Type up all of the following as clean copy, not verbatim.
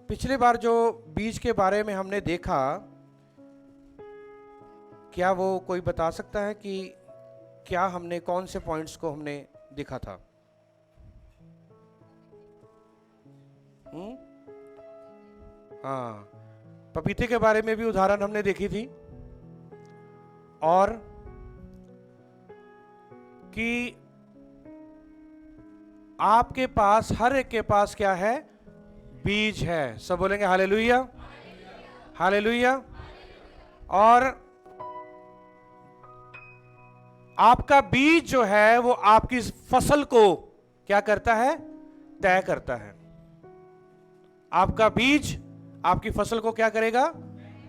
पिछले बार जो बीज के बारे में हमने देखा, क्या वो कोई बता सकता है कि क्या हमने कौन से पॉइंट्स को हमने देखा था? हाँ, पपीते के बारे में भी उदाहरण हमने देखी थी, और कि आपके पास, हर एक के पास क्या है? बीज है। सब बोलेंगे हालेलुया, हालेलुया। और आपका बीज जो है वो आपकी फसल को क्या करता है? तय करता है। आपका बीज आपकी फसल को क्या करेगा?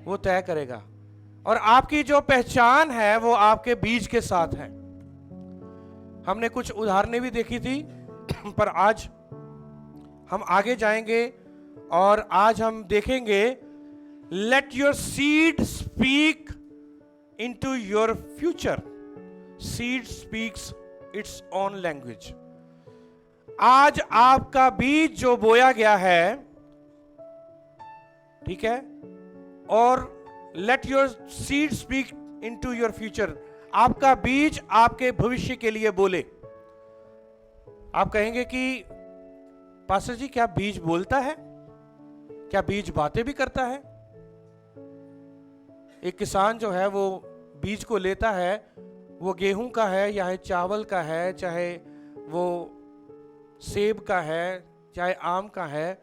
वो तय करेगा। और आपकी जो पहचान है वो आपके बीज के साथ है। हमने कुछ उदाहरणें भी देखी थी, पर आज हम आगे जाएंगे और आज हम देखेंगे, let your seed speak into your future. Seed speaks its own language. आज आपका बीज जो बोया गया है, ठीक है, और let your seed speak into your future. आपका बीज आपके भविष्य के लिए बोले। आप कहेंगे कि पास्टर जी, क्या बीज बोलता है? क्या बीज बातें भी करता है? एक किसान जो है वो बीज को लेता है, वो गेहूं का है या चावल का है, चाहे वो सेब का है, चाहे आम का है,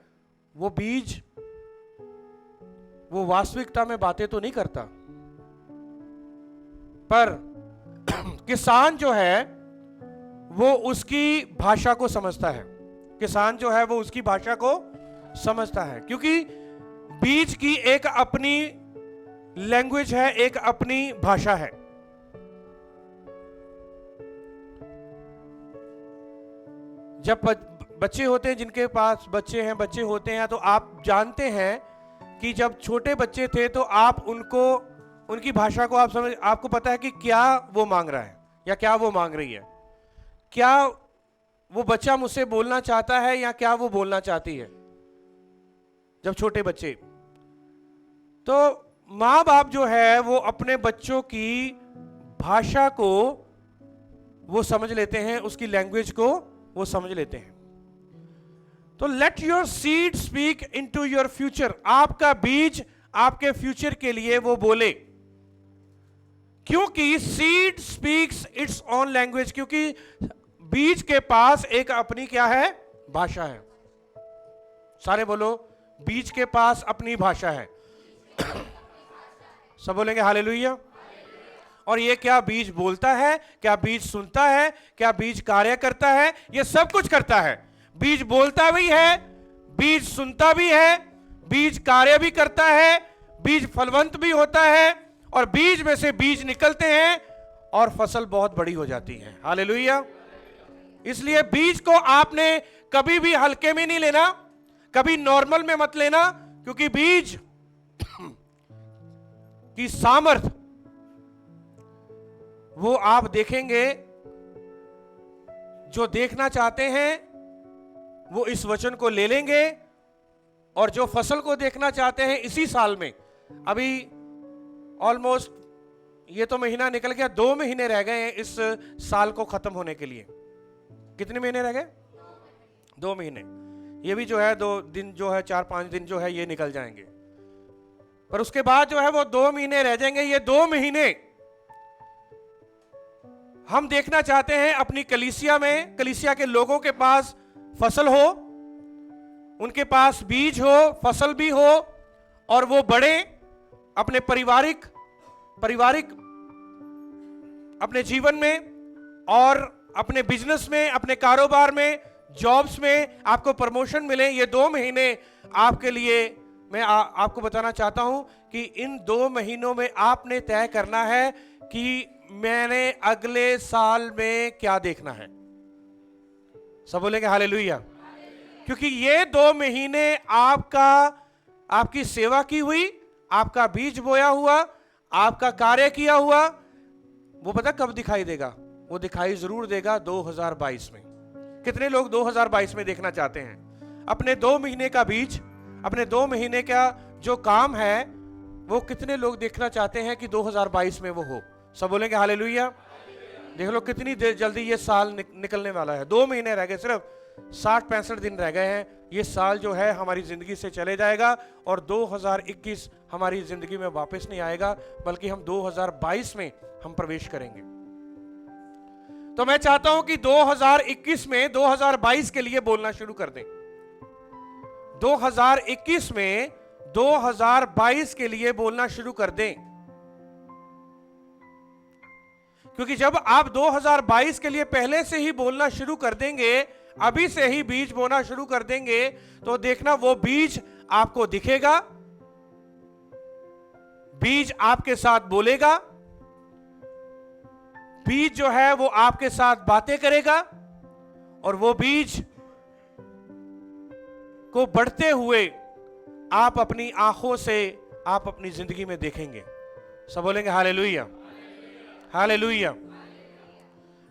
वो बीज वो वास्तविकता में बातें तो नहीं करता, पर किसान जो है वो उसकी भाषा को समझता है। किसान जो है वो उसकी भाषा को समझता है, क्योंकि बीज की एक अपनी लैंग्वेज है, एक अपनी भाषा है। जब बच्चे होते हैं, जिनके पास बच्चे होते हैं, तो आप जानते हैं कि जब छोटे बच्चे थे तो आप उनको, उनकी भाषा को आप समझ, आपको पता है कि क्या वो मांग रहा है या क्या वो मांग रही है। क्या वो बच्चा मुझसे बोलना चाहता है या क्या वो बोलना चाहती है। जब छोटे बच्चे, तो माँ बाप जो है वो अपने बच्चों की भाषा को वो समझ लेते हैं, उसकी लैंग्वेज को वो समझ लेते हैं। तो let your seed speak into your future. आपका बीज आपके फ्यूचर के लिए वो बोले, क्योंकि seed speaks its own language. क्योंकि बीज के पास एक अपनी क्या है? भाषा है। सारे बोलो, बीज के पास अपनी भाषा है। सब बोलेंगे हालेलुया। और ये क्या बीज बोलता है? क्या बीज सुनता है? क्या बीज कार्य करता है? ये सब कुछ करता है। बीज बोलता भी है, बीज सुनता भी है, बीज कार्य भी करता है, बीज फलवंत भी होता है, और बीज में से बीज निकलते हैं और फसल बहुत बड़ी हो जाती है। हालेलुया। इसलिए बीज को आपने कभी भी हल्के में नहीं लेना, कभी नॉर्मल में मत लेना, क्योंकि बीज की सामर्थ वो आप देखेंगे। जो देखना चाहते हैं वो इस वचन को ले लेंगे, और जो फसल को देखना चाहते हैं इसी साल में, अभी ऑलमोस्ट ये तो महीना निकल गया, 2 महीने रह गए हैं इस साल को खत्म होने के लिए। कितने महीने रह गए? 2 महीने। ये भी जो है 2 दिन, जो है 4-5 दिन जो है ये निकल जाएंगे, पर उसके बाद जो है वो 2 महीने रह जाएंगे। ये 2 महीने हम देखना चाहते हैं अपनी कलीसिया में, कलीसिया के लोगों के पास फसल हो, उनके पास बीज हो, फसल भी हो, और वो बड़े अपने पारिवारिक अपने जीवन में और अपने बिजनेस में, अपने कारोबार में, जॉब्स में आपको प्रमोशन मिले। ये 2 महीने आपके लिए मैं आपको बताना चाहता हूं कि इन 2 महीनों में आपने तय करना है कि मैंने अगले साल में क्या देखना है। सब बोलेंगे हालेलुया। क्योंकि ये 2 महीने आपकी सेवा की हुई, आपका बीज बोया हुआ, आपका कार्य किया हुआ, वो पता कब दिखाई देगा? वो दिखाई जरूर देगा 2022 में। कितने लोग 2022 में देखना चाहते हैं? अपने 2 महीने का बीज, अपने 2 महीने का जो काम है वो कितने लोग देखना चाहते हैं कि 2022 में वो हो? सब बोलेंगे हालेलुया। देख लो कितनी जल्दी ये साल निकलने वाला है। 2 महीने रह गए, सिर्फ 60-65 दिन रह गए हैं। ये साल जो है हमारी जिंदगी से चले जाएगा और 2021 हमारी जिंदगी में वापस नहीं आएगा, बल्कि हम 2022 में हम प्रवेश करेंगे। तो मैं चाहता हूं कि 2021 में 2022 के लिए बोलना शुरू कर दें। 2021 में 2022 के लिए बोलना शुरू कर दें, क्योंकि जब आप 2022 के लिए पहले से ही बोलना शुरू कर देंगे, अभी से ही बीज बोना शुरू कर देंगे, तो देखना वो बीज आपको दिखेगा, बीज आपके साथ बोलेगा, बीज जो है वो आपके साथ बातें करेगा और वो बीज को बढ़ते हुए आप अपनी आंखों से आप अपनी जिंदगी में देखेंगे। सब बोलेंगे हालेलुया, हालेलुया।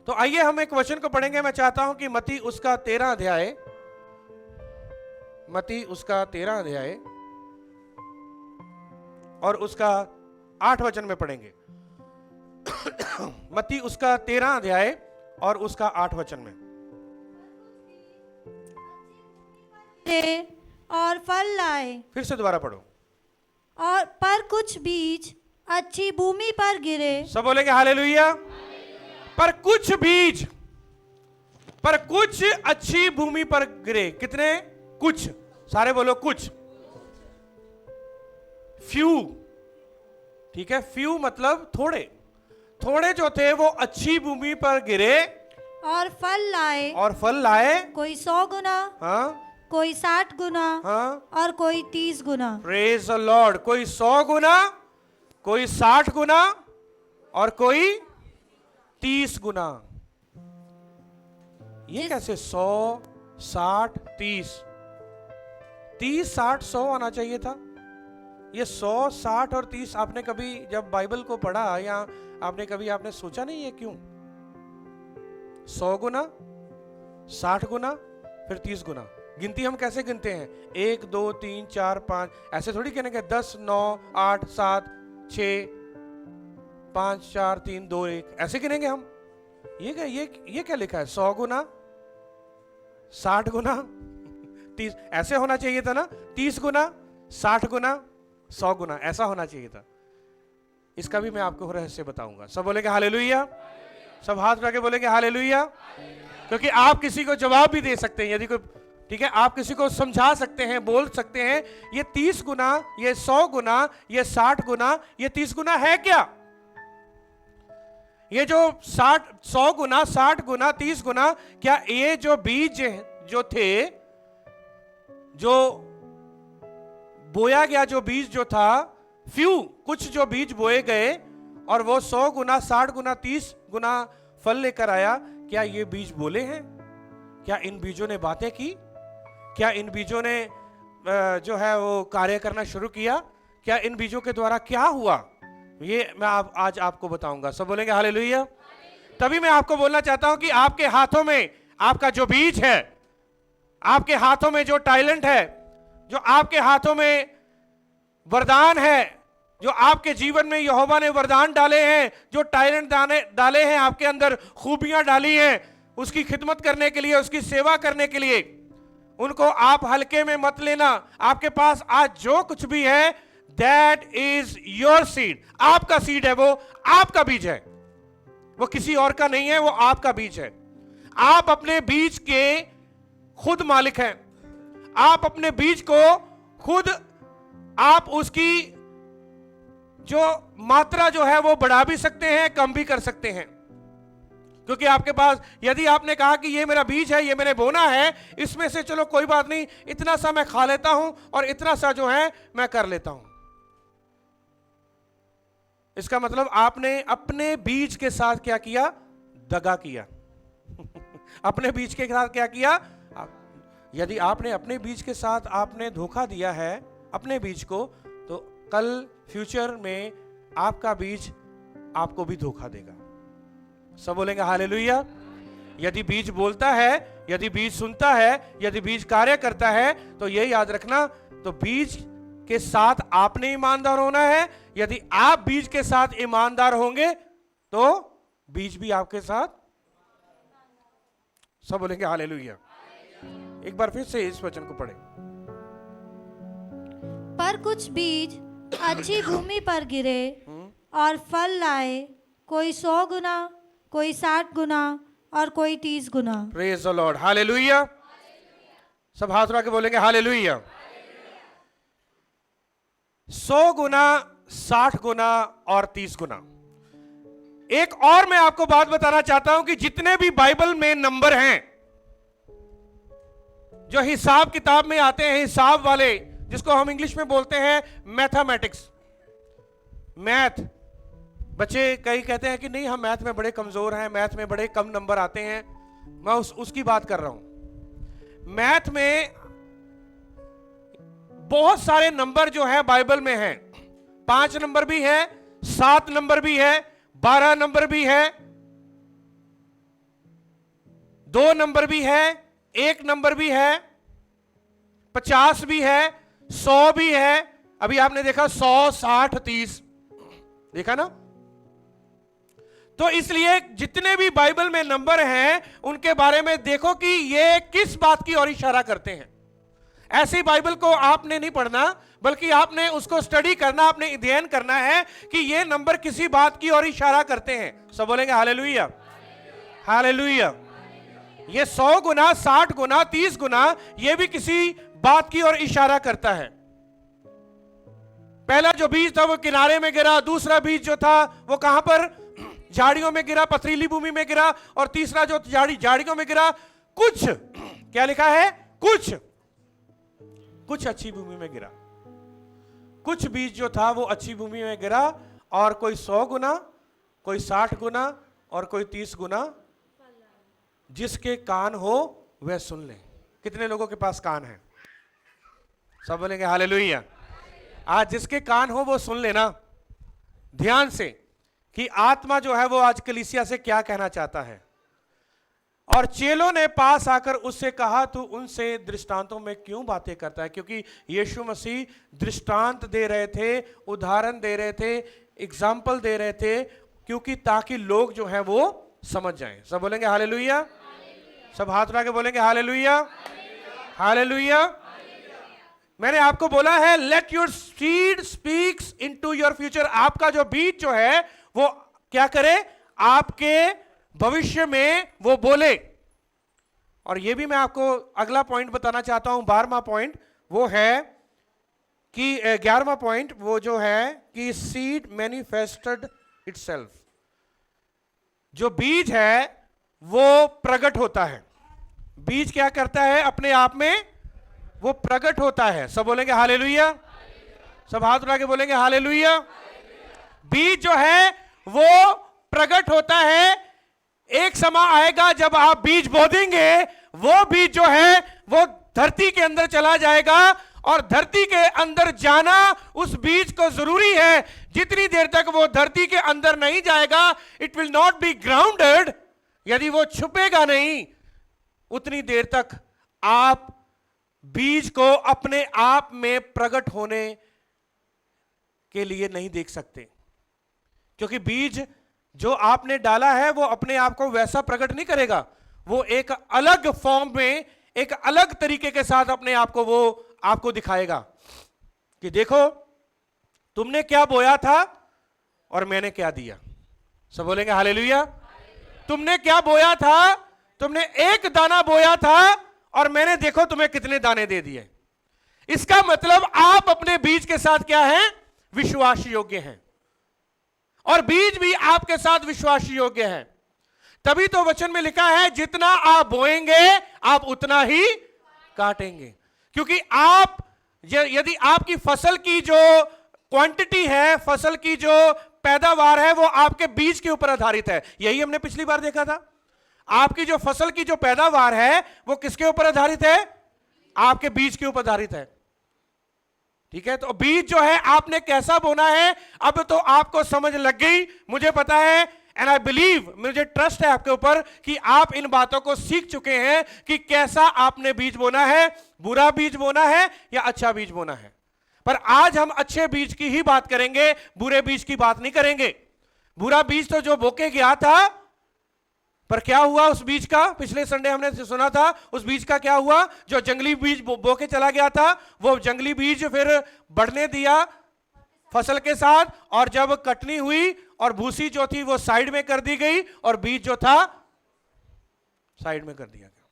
तो आइए हम एक वचन को पढ़ेंगे। मैं चाहता हूं कि मत्ती उसका 13 अध्याय, मत्ती उसका 13 अध्याय और उसका 8 वचन में पढ़ेंगे। मत्ती उसका 13 अध्याय और उसका 8 वचन में। और फल लाए। फिर से दोबारा पढ़ो। और पर कुछ बीज अच्छी भूमि पर गिरे। सब बोलेंगे हालेलुया। पर कुछ बीज, पर कुछ अच्छी भूमि पर गिरे। कितने? कुछ। सारे बोलो कुछ। फ्यू, ठीक है। फ्यू मतलब थोड़े, थोड़े जो थे वो अच्छी भूमि पर गिरे और फल लाए। और फल लाए। कोई 100 गुना, हाँ, कोई 60 गुना, हाँ, और कोई 30 गुना। Praise the Lord. कोई 100 गुना, कोई 60 गुना और कोई 30 गुना। ये कैसे? 100, 60, 30, 30, 60, 100 आना चाहिए था। ये 100, 60 और 30 आपने कभी जब बाइबल को पढ़ा या आपने कभी आपने सोचा नहीं है क्यों? 100 गुना, 60 गुना, फिर 30 गुना। गिनती हम कैसे गिनते हैं? 1, 2, 3, 4, 5, ऐसे थोड़ी कहने 10, 9, 8, 7, 6, 5, 4, 3, 2, 1 ऐसे गिनेंगे हम। ये क्या लिखा है? 100 गुना, 60 गुना, 30, ऐसे होना चाहिए था ना? 30 गुना, 60 गुना, 100 गुना, ऐसा होना चाहिए था। इसका भी मैं आपको रहस्य बताऊंगा। सब बोलेंगे हालेलुया। सब हाथ उठा के बोलेंगे हालेलुया। क्योंकि आप किसी को जवाब भी दे सकते हैं यदि कोई, ठीक है, आप किसी को समझा सकते हैं, बोल सकते हैं ये 30 गुना, ये 100 गुना, ये 60 गुना, ये 30 गुना है क्या? ये जो 100 गुना, 60 गुना, 30 गुना, क्या ये जो बीज जो थे, जो बोया गया, जो बीज जो था, फ्यू, कुछ जो बीज बोए गए और वो 100 गुना, 60 गुना, 30 गुना फल लेकर आया, क्या ये बीज बोले हैं? क्या इन बीजों ने बातें की? क्या इन बीजों ने जो है वो कार्य करना शुरू किया? क्या इन बीजों के द्वारा क्या हुआ? ये मैं आज आपको बताऊंगा। सब बोलेंगे हालेलुया। तभी मैं आपको बोलना चाहता हूं कि आपके हाथों में आपका जो बीज है, आपके हाथों में जो टैलेंट है, जो आपके हाथों में वरदान है, जो आपके जीवन में यहोवा ने वरदान डाले हैं, जो टैलेंट डाले हैं आपके अंदर, खूबियां डाली हैं उसकी खिदमत करने के लिए, उसकी सेवा करने के लिए, उनको आप हल्के में मत लेना। आपके पास आज जो कुछ भी है, दैट इज योर सीड। आपका सीड है, वो आपका बीज है, वो किसी और का नहीं है, वो आपका बीज है। आप अपने बीज के खुद मालिक हैं। आप अपने बीज को खुद, आप उसकी जो मात्रा जो है वो बढ़ा भी सकते हैं, कम भी कर सकते हैं। क्योंकि आपके पास, यदि आपने कहा कि ये मेरा बीज है, ये मैंने बोना है, इसमें से चलो कोई बात नहीं, इतना सा मैं खा लेता हूं और इतना सा जो है मैं कर लेता हूं, इसका मतलब आपने अपने बीज के साथ क्या किया? दगा किया। अपने बीज के साथ क्या किया? यदि आपने अपने बीज के साथ आपने धोखा दिया है अपने बीज को, तो कल फ्यूचर में आपका बीज आपको भी धोखा देगा। सब बोलेंगे हालेलुया। यदि बीज बोलता है, यदि बीज सुनता है, यदि बीज कार्य करता है, तो ये याद रखना तो बीज के साथ आपने ईमानदार होना है। यदि आप बीज के साथ ईमानदार होंगे तो बीज भी आपके साथ। सब बोलेंगे हालेलुया। एक बार फिर से इस वचन को पढ़ें। पर कुछ बीज अच्छी भूमि पर गिरे और फल लाए, कोई 100 गुना, कोई 60 गुना और कोई 30 गुना। Praise the Lord, hallelujah. सब हाथ उठा के बोलेंगे हालेलुया। 100 गुना, 60 गुना और 30 गुना। एक और मैं आपको बात बताना चाहता हूं कि जितने भी बाइबल में नंबर हैं जो हिसाब किताब में आते हैं, हिसाब वाले, जिसको हम इंग्लिश में बोलते हैं मैथमेटिक्स, मैथ। बच्चे कई कहते हैं कि नहीं हम मैथ में बड़े कमजोर हैं, मैथ में बड़े कम नंबर आते हैं। मैं उसकी बात कर रहा हूं। मैथ में बहुत सारे नंबर जो है बाइबल में हैं। 5 नंबर भी है, 7 नंबर भी है, 12 नंबर भी है, 2 नंबर भी है, 1 नंबर भी है, 50 भी है, 100 भी है। अभी आपने देखा 100, 60, 30, देखा ना। तो इसलिए जितने भी बाइबल में नंबर हैं उनके बारे में देखो कि ये किस बात की ओर इशारा करते हैं। ऐसी बाइबल को आपने नहीं पढ़ना, बल्कि आपने उसको स्टडी करना, आपने अध्ययन करना है कि ये नंबर किसी बात की ओर इशारा करते हैं। सब बोलेंगे हालेलुया, हालेलुया। ये 100 गुना, 60 गुना, 30 गुना, ये भी किसी बात की ओर इशारा करता है। पहला जो बीज था वो किनारे में गिरा, दूसरा बीज जो था वो कहां पर, झाड़ियों में गिरा, पथरीली भूमि में गिरा, और तीसरा जो झाड़ियों में गिरा। कुछ क्या लिखा है, कुछ अच्छी भूमि में गिरा। कुछ बीज जो था वो अच्छी भूमि में गिरा, और कोई 100 गुना, कोई 60 गुना और कोई 30 गुना। जिसके कान हो वह सुन ले। कितने लोगों के पास कान है? सब बोलेंगे हालेलुया। आज जिसके कान हो वो सुन लेना ध्यान से कि आत्मा जो है वो आज कलीसिया से क्या कहना चाहता है। और चेलों ने पास आकर उससे कहा, तू उनसे दृष्टांतों में क्यों बातें करता है? क्योंकि यीशु मसीह दृष्टांत दे रहे थे, उदाहरण दे रहे थे, एग्जाम्पल दे रहे थे, क्योंकि ताकि लोग जो है वो समझ जाएं। सब बोलेंगे हालेलुया। सब हाथ उठा के बोलेंगे हालेलुया, हालेलुया। मैंने आपको बोला है let your seed speaks into your future. आपका जो बीज जो है वो क्या करे, आपके भविष्य में वो बोले। और ये भी मैं आपको अगला पॉइंट बताना चाहता हूं, 12वां पॉइंट वो है कि 11वां पॉइंट वो जो है कि सीड मैनिफेस्टेड इटसेल्फ। जो बीज है वो प्रकट होता है। बीज क्या करता है, अपने आप में वो प्रकट होता है। सब बोलेंगे हालेलुया। सब हाथ उठा के बोलेंगे हालेलुया। बीज जो है वो प्रकट होता है। एक समय आएगा जब आप बीज बो देंगे, वो बीज जो है वो धरती के अंदर चला जाएगा, और धरती के अंदर जाना उस बीज को जरूरी है। जितनी देर तक वो धरती के अंदर नहीं जाएगा, it will not be grounded, यदि वो छुपेगा नहीं, उतनी देर तक आप बीज को अपने आप में प्रकट होने के लिए नहीं देख सकते। क्योंकि बीज जो आपने डाला है वो अपने आप को वैसा प्रकट नहीं करेगा, वो एक अलग फॉर्म में, एक अलग तरीके के साथ अपने आप को वो आपको दिखाएगा कि देखो तुमने क्या बोया था और मैंने क्या दिया। सब बोलेंगे हालेलुया। तुमने क्या बोया था, तुमने एक दाना बोया था और मैंने देखो तुम्हें कितने दाने दे दिए। इसका मतलब आप अपने बीज के साथ क्या हैं, विश्वास योग्य हैं, और बीज भी आपके साथ विश्वास योग्य है। तभी तो वचन में लिखा है जितना आप बोएंगे आप उतना ही काटेंगे। क्योंकि आप यदि आपकी फसल की जो क्वांटिटी है, फसल की जो पैदावार है, वो आपके बीज के ऊपर आधारित है। यही हमने पिछली बार देखा था। आपकी जो फसल की जो पैदावार है वो किसके ऊपर आधारित है, आपके बीज के ऊपर आधारित है। ठीक है, तो बीज जो है आपने कैसा बोना है, अब तो आपको समझ लग गई। मुझे पता है एंड आई बिलीव, मुझे ट्रस्ट है आपके ऊपर कि आप इन बातों को सीख चुके हैं कि कैसा आपने बीज बोना है, बुरा बीज बोना है या अच्छा बीज बोना है। पर आज हम अच्छे बीज की ही बात करेंगे, बुरे बीज की बात नहीं करेंगे। बुरा बीज तो जो बोके गया था, पर क्या हुआ उस बीज का? पिछले संडे हमने सुना था उस बीज का क्या हुआ। जो जंगली बीज बोके चला गया था, वो जंगली बीज फिर बढ़ने दिया फसल के साथ, और जब कटनी हुई और भूसी जो थी वो साइड में कर दी गई और बीज जो था साइड में कर दिया गया।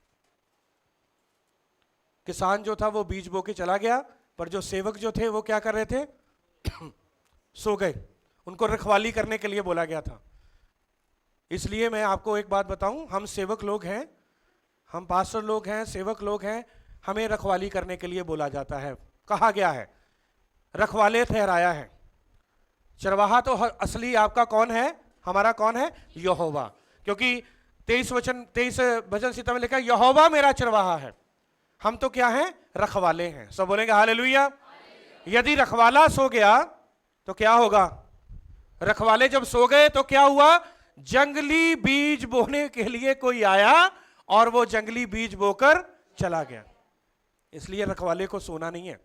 किसान जो था वो बीज बोके चला गया, पर जो सेवक जो थे वो क्या कर रहे थे? सो गए। उनको रखवाली करने के लिए बोला गया था। इसलिए मैं आपको एक बात बताऊं, हम सेवक लोग हैं, हम पास्टर लोग हैं, सेवक लोग हैं, हमें रखवाली करने के लिए बोला जाता है। कहा गया है रखवाले ठहराया है। चरवाहा तो असली आपका कौन है? हमारा कौन है? यहोवा। क्योंकि 23 भजन सीता में लिखा है यहोवा मेरा चरवाहा है। हम तो क्या हैं? रखवाले हैं। सब बोलेंगे हालेलुया। यदि रखवाला सो गया तो क्या होगा? रखवाले जब सो गए तो क्या हुआ? जंगली बीज बोने के लिए कोई आया और वो जंगली बीज बोकर चला गया। इसलिए रखवाले को सोना नहीं है।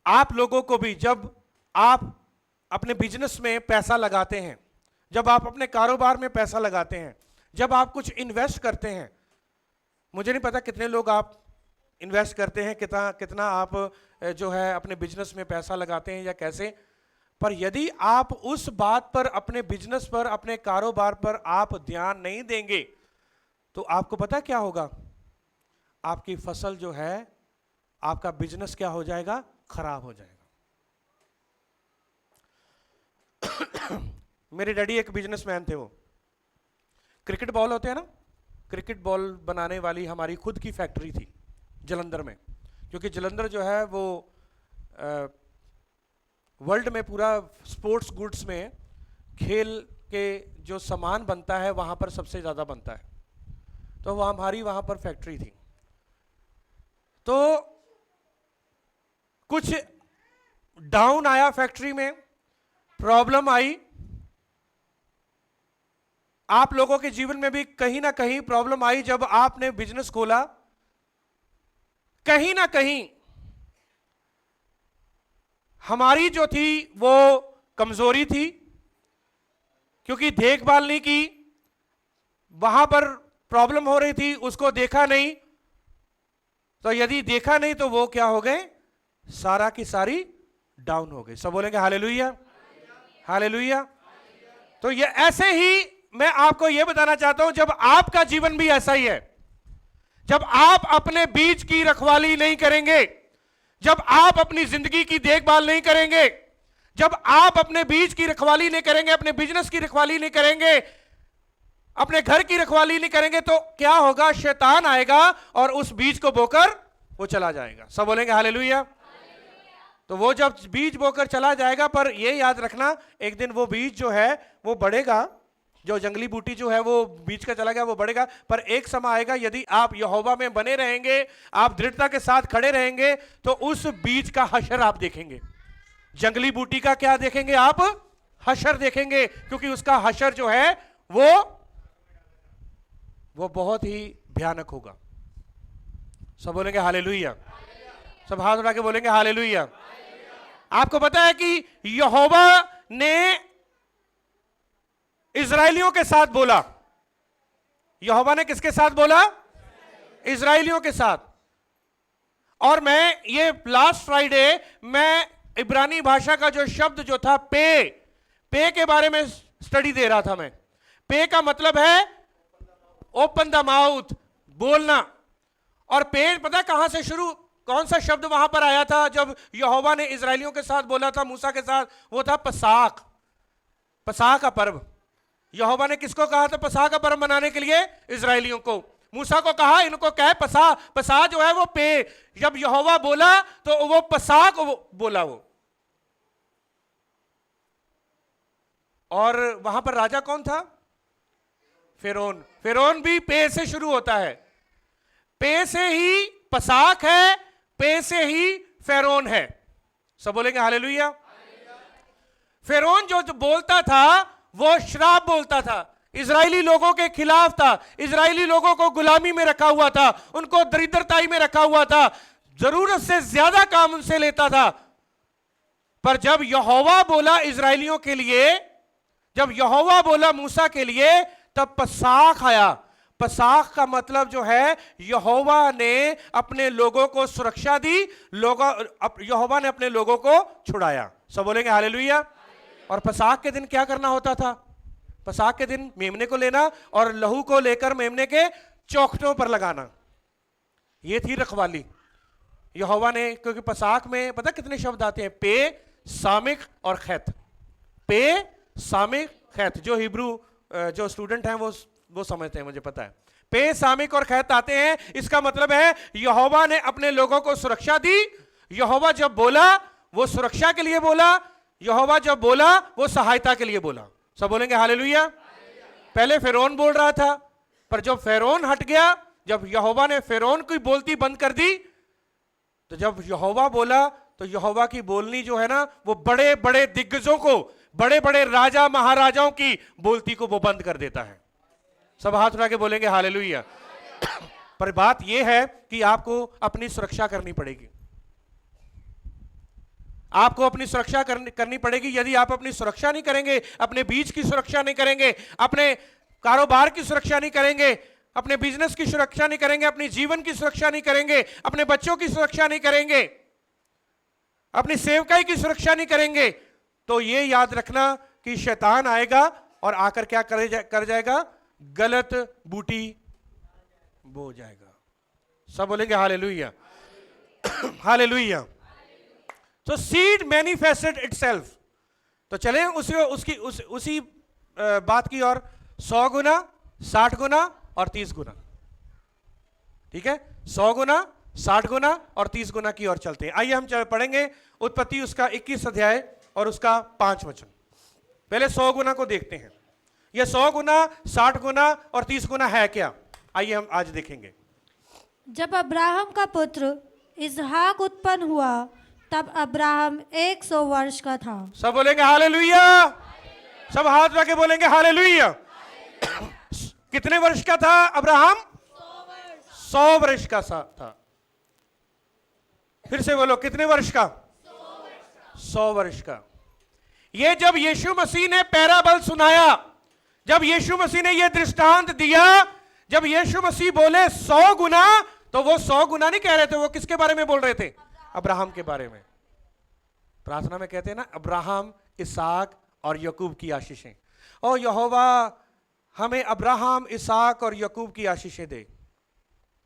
आप लोगों को भी, जब आप अपने बिजनेस में पैसा लगाते हैं, जब आप अपने कारोबार में पैसा लगाते हैं, जब आप कुछ इन्वेस्ट करते हैं, मुझे नहीं पता कितने लोग आप इन्वेस्ट करते हैं, कितना आप जो है अपने बिजनेस में पैसा लगाते हैं या कैसे, पर यदि आप उस बात पर, अपने बिजनेस पर, अपने कारोबार पर आप ध्यान नहीं देंगे तो आपको पता क्या होगा? आपकी फसल जो है, आपका बिजनेस क्या हो जाएगा? खराब हो जाएगा। मेरे डैडी एक बिजनेसमैन थे। वो क्रिकेट बॉल होते हैं ना, क्रिकेट बॉल बनाने वाली हमारी खुद की फैक्ट्री थी जलंधर में। क्योंकि जलंधर जो है वो वर्ल्ड में पूरा स्पोर्ट्स गुड्स में खेल के जो सामान बनता है वहाँ पर सबसे ज़्यादा बनता है। तो वह हमारी वहाँ पर फैक्ट्री थी। तो कुछ डाउन आया, फैक्ट्री में प्रॉब्लम आई। आप लोगों के जीवन में भी कहीं ना कहीं प्रॉब्लम आई जब आपने बिजनेस खोला। कहीं ना कहीं हमारी जो थी वो कमजोरी थी, क्योंकि देखभाल नहीं की, वहां पर प्रॉब्लम हो रही थी, उसको देखा नहीं। तो यदि देखा नहीं तो वो क्या हो गए? सारा की सारी डाउन हो गई। सब बोलेंगे हालेलुया, हालेलुया। तो ये ऐसे ही मैं आपको यह बताना चाहता हूं, जब आपका जीवन भी ऐसा ही है, जब आप अपने बीज की रखवाली नहीं करेंगे, जब आप अपनी जिंदगी की देखभाल नहीं करेंगे, जब आप अपने बीज की रखवाली नहीं करेंगे, अपने बिजनेस की रखवाली नहीं करेंगे, अपने घर की रखवाली नहीं करेंगे, तो क्या होगा? शैतान आएगा और उस बीज को बोकर वो चला जाएगा। सब बोलेंगे हालेलुया। तो वो जब बीज बोकर चला जाएगा, पर ये याद रखना एक दिन वो बीज जो है वो बढ़ेगा। जो जंगली बूटी जो है वो बीज का चला गया वो बढ़ेगा, पर एक समय आएगा, यदि आप यहोवा में बने रहेंगे, आप दृढ़ता के साथ खड़े रहेंगे, तो उस बीज का हशर आप देखेंगे। जंगली बूटी का क्या देखेंगे आप? हशर देखेंगे, क्योंकि उसका हशर जो है वो बहुत ही भयानक होगा। सब बोलेंगे हालेलुया। सब हाथ उठा के बोलेंगे हालेलुया। आपको पता है कि यहोवा ने इजराइलियों के साथ बोला। यहोवा ने किसके साथ बोला? इजराइलियों के साथ। और मैं ये लास्ट फ्राइडे मैं इब्रानी भाषा का जो शब्द जो था पे के बारे में स्टडी दे रहा था। मैं पे का मतलब है ओपन द माउथ, बोलना। और पे पता कहां से शुरू, कौन सा शब्द वहां पर आया था जब यहोवा ने इजराइलियों के साथ बोला था, मूसा के साथ? वो था पसाख, पसाख का पर्व। यहोवा ने किसको कहा था पसाह का पर्व मनाने के लिए? इजराइलियों को। मूसा को कहा इनको कहे पसाह जो है वो पे। जब यहोवा बोला तो वो पसाह को बोला वो। और वहां पर राजा कौन था? फिरौन। फिरौन भी पे से शुरू होता है। पे से ही पसाख है, पे से ही फिरौन है। सब बोलेंगे हालेलुया। फिरौन जो बोलता था वो श्राप बोलता था, इजरायली लोगों के खिलाफ था, इजरायली लोगों को गुलामी में रखा हुआ था, उनको दरिद्रताई में रखा हुआ था, जरूरत से ज्यादा काम उनसे लेता था। पर जब यहोवा बोला इजरायलियों के लिए, जब यहोवा बोला मूसा के लिए, तब पसाख आया। पसाख का मतलब जो है यहोवा ने अपने लोगों को सुरक्षा दी, यहोवा ने अपने लोगों को छुड़ाया। सब बोलेंगे हालेलुया। और पसाख के दिन क्या करना होता था? पसाख के दिन मेमने को लेना और लहू को लेकर मेमने के चौखटों पर लगाना, यह थी रखवाली। यहोवा ने, क्योंकि पसाख में पता कितने शब्द आते हैं? पे, सामिक और खैत। पे, सामिक, खैत। जो हिब्रू जो स्टूडेंट हैं वो समझते हैं, मुझे पता है। पे, सामिक और खैत आते हैं। इसका मतलब है यहोवा ने अपने लोगों को सुरक्षा दी। यहोवा जब बोला वो सुरक्षा के लिए बोला, यहोवा जब बोला वो सहायता के लिए बोला। सब बोलेंगे हालेलुया। पहले फिरौन बोल रहा था, पर जब फिरौन हट गया, जब यहोवा ने फिरौन की बोलती बंद कर दी, तो जब यहोवा बोला तो यहोवा की बोलनी जो है ना, वो बड़े बड़े दिग्गजों को, बड़े बड़े राजा महाराजाओं की बोलती को वो बंद कर देता है। सब हाथ उठा के बोलेंगे हालेलुया। पर बात यह है कि आपको अपनी सुरक्षा करनी पड़ेगी, आपको अपनी सुरक्षा करनी पड़ेगी। यदि आप अपनी सुरक्षा नहीं करेंगे, अपने बीज की सुरक्षा नहीं करेंगे, अपने कारोबार की सुरक्षा नहीं करेंगे, अपने बिजनेस की सुरक्षा नहीं करेंगे, अपनी जीवन की सुरक्षा नहीं करेंगे, अपने बच्चों की सुरक्षा नहीं करेंगे, अपनी सेवकाई की सुरक्षा नहीं करेंगे, तो ये याद रखना कि शैतान आएगा और आकर क्या कर जाएगा? गलत बूटी बो जाएगा। सब बोलेंगे हालेलुया। हालेलुया। तो सीड मैनिफेस्टेड इटसेल्फ। तो चलें उसी बात की और 100 गुना, 60 गुना और 30 गुना। ठीक है, 100 गुना, 60 गुना और 30 गुना की ओर चलते हैं। आइए हम पढ़ेंगे उत्पत्ति उसका 21 अध्याय और उसका 5 वचन। पहले 100 गुना को देखते हैं। यह 100 गुना, 60 गुना और 30 गुना है क्या? आइए हम आज देखेंगे। जब अब्राहम का पुत्र इसहाक उत्पन्न हुआ, तब अब्राहम 100 वर्ष का था। सब बोलेंगे हालेलुया। सब हाथ उठा के बोलेंगे हालेलुया। कितने वर्ष का था अब्राहम? 100 वर्ष का था। फिर से बोलो, कितने वर्ष का? 100 वर्ष का। ये जब यीशु मसीह ने पैराबल सुनाया, जब यीशु मसीह ने यह दृष्टांत दिया, जब यीशु मसीह बोले 100 गुना, तो वो 100 गुना नहीं कह रहे थे। वो किसके बारे में बोल रहे थे? अब्राहम के बारे में। प्रार्थना में कहते हैं ना, अब्राहम, इसहाक और यकूब की आशीषें। ओ यहोवा, हमें अब्राहम, इसहाक और यकूब की आशीषें दे।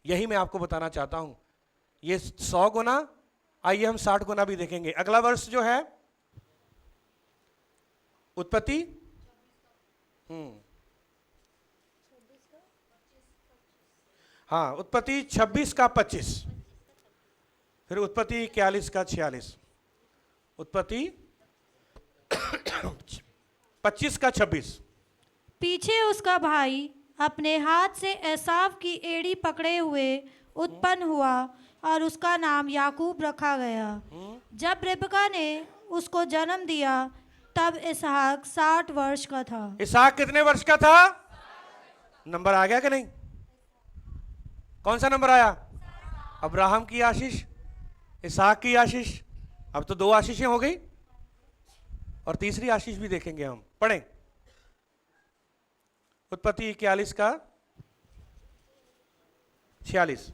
यही मैं आपको बताना चाहता हूं। ये 100 गुना, आइए हम 60 गुना भी देखेंगे। अगला वर्ष जो है उत्पत्ति, हाँ, उत्पत्ति 26 का 25, फिर उत्पत्ति 41 का 46, उत्पत्ति 25 का 26। पीछे उसका भाई अपने हाथ से एसाव की एड़ी पकड़े हुए उत्पन्न हुआ और उसका नाम याकूब रखा गया। जब रिबका ने उसको जन्म दिया, तब इसहाक 60 वर्ष का था। इसहाक कितने वर्ष का था? नंबर आ गया कि नहीं? कौन सा नंबर आया? अब्राहम की आशीष, इसहाक की आशीष। अब तो 2 आशीषें हो गई और तीसरी आशीष भी देखेंगे हम। पढ़ें उत्पत्ति 41 का 46।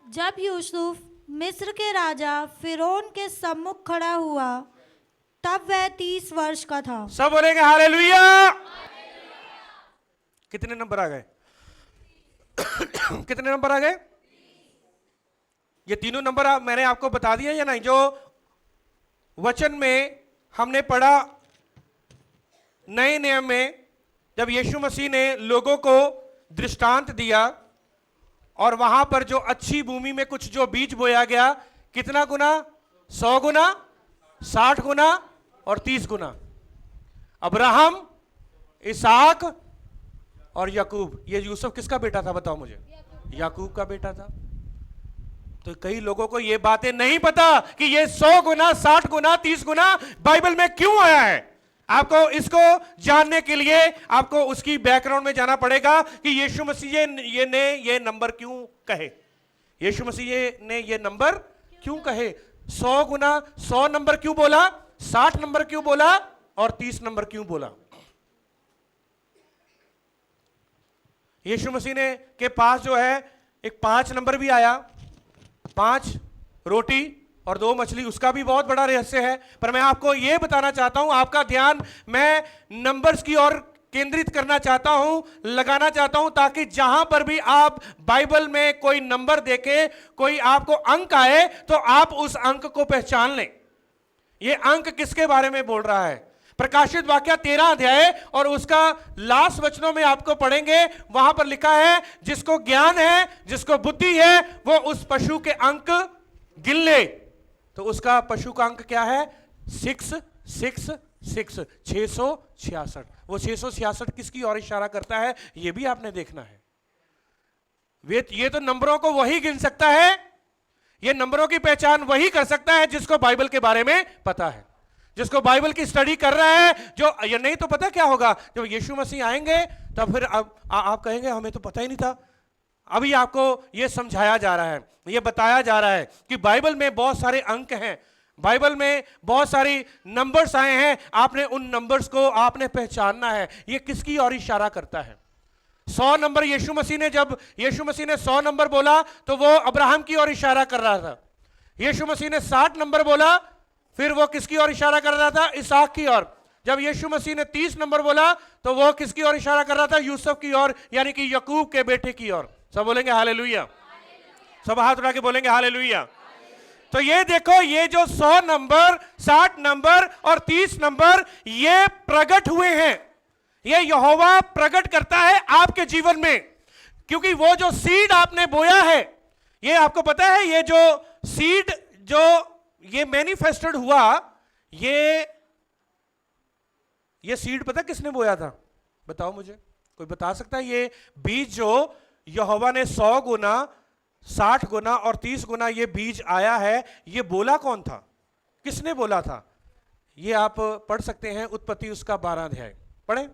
जब यूसुफ मिस्र के राजा फिरौन के सम्मुख खड़ा हुआ, तब वह 30 वर्ष का था। सब बोलेंगे हालेलुया। कितने नंबर आ गए? कितने नंबर आ गए? ये तीनों नंबर मैंने आपको बता दिया या नहीं? जो वचन में हमने पढ़ा नए नियम में, जब यीशु मसीह ने लोगों को दृष्टांत दिया और वहां पर जो अच्छी भूमि में कुछ जो बीज बोया गया, कितना गुना? 100 गुना, 60 गुना और 30 गुना। अब्राहम, इसहाक और याकूब। ये यूसुफ किसका बेटा था बताओ मुझे? याकूब का बेटा था। तो कई लोगों को ये बातें नहीं पता कि ये 100 गुना, 60 गुना, 30 गुना बाइबल में क्यों आया है। आपको इसको जानने के लिए आपको उसकी बैकग्राउंड में जाना पड़ेगा कि यीशु मसीह ने ये नंबर क्यों कहे, यीशु मसीह ने ये नंबर क्यों कहे, 100 गुना 100 नंबर क्यों बोला, 60 नंबर क्यों बोला और 30 नंबर क्यों बोला। यीशु मसीह ने के पास जो है एक 5 नंबर भी आया, 5 रोटी और 2 मछली, उसका भी बहुत बड़ा रहस्य है। पर मैं आपको यह बताना चाहता हूं, आपका ध्यान मैं नंबर्स की ओर केंद्रित करना चाहता हूं, लगाना चाहता हूं, ताकि जहां पर भी आप बाइबल में कोई नंबर देखें, कोई आपको अंक आए, तो आप उस अंक को पहचान लें। यह अंक किसके बारे में बोल रहा है। प्रकाशित वाक्य 13 अध्याय और उसका लास्ट वचनों में आपको पढ़ेंगे, वहां पर लिखा है जिसको ज्ञान है, जिसको बुद्धि है, वो उस पशु के अंक गिन ले। तो उसका पशु का अंक क्या है, 666, 666। वो 666 किसकी ओर इशारा करता है, ये भी आपने देखना है। ये तो नंबरों को वही गिन सकता है, ये नंबरों की पहचान वही कर सकता है जिसको बाइबल के बारे में पता है, जिसको बाइबल की स्टडी कर रहा है। जो ये नहीं तो पता क्या होगा, जब यीशु मसीह आएंगे तब फिर आप कहेंगे हमें तो पता ही नहीं था। अभी आपको ये समझाया जा रहा है, ये बताया जा रहा है कि बाइबल में बहुत सारे अंक हैं, बाइबल में बहुत सारी नंबर्स आए हैं, आपने उन नंबर्स को आपने पहचानना है। ये किसकी ओर इशारा करता है। 100 नंबर यीशु मसीह ने, जब यीशु मसीह ने 100 नंबर बोला तो वो अब्राहम की ओर इशारा कर रहा था। यीशु मसीह ने 60 नंबर बोला, फिर वो किसकी ओर इशारा कर रहा था, इसहाक की ओर। जब यीशु मसीह ने 30 नंबर बोला तो वो किसकी ओर इशारा कर रहा था, यूसुफ की ओर, यानी कि याकूब के बेटे की ओर। सब बोलेंगे हालेलुया, सब हाथ उठा के बोलेंगे हालेलुया। तो ये देखो, ये जो 100 नंबर, 60 नंबर और 30 नंबर ये प्रकट हुए हैं, ये यहोवा प्रकट करता है आपके जीवन में, क्योंकि वो जो सीड आपने बोया है, ये आपको पता है, ये जो सीड जो ये मैनिफेस्टेड हुआ, ये सीड पता किसने बोया था, बताओ मुझे, कोई बता सकता है। ये बीज जो यहोवा ने 100 गुना, 60 गुना और 30 गुना ये बीज आया है, ये बोला कौन था, किसने बोला था। ये आप पढ़ सकते हैं, उत्पत्ति उसका 12 अध्याय पढ़ें,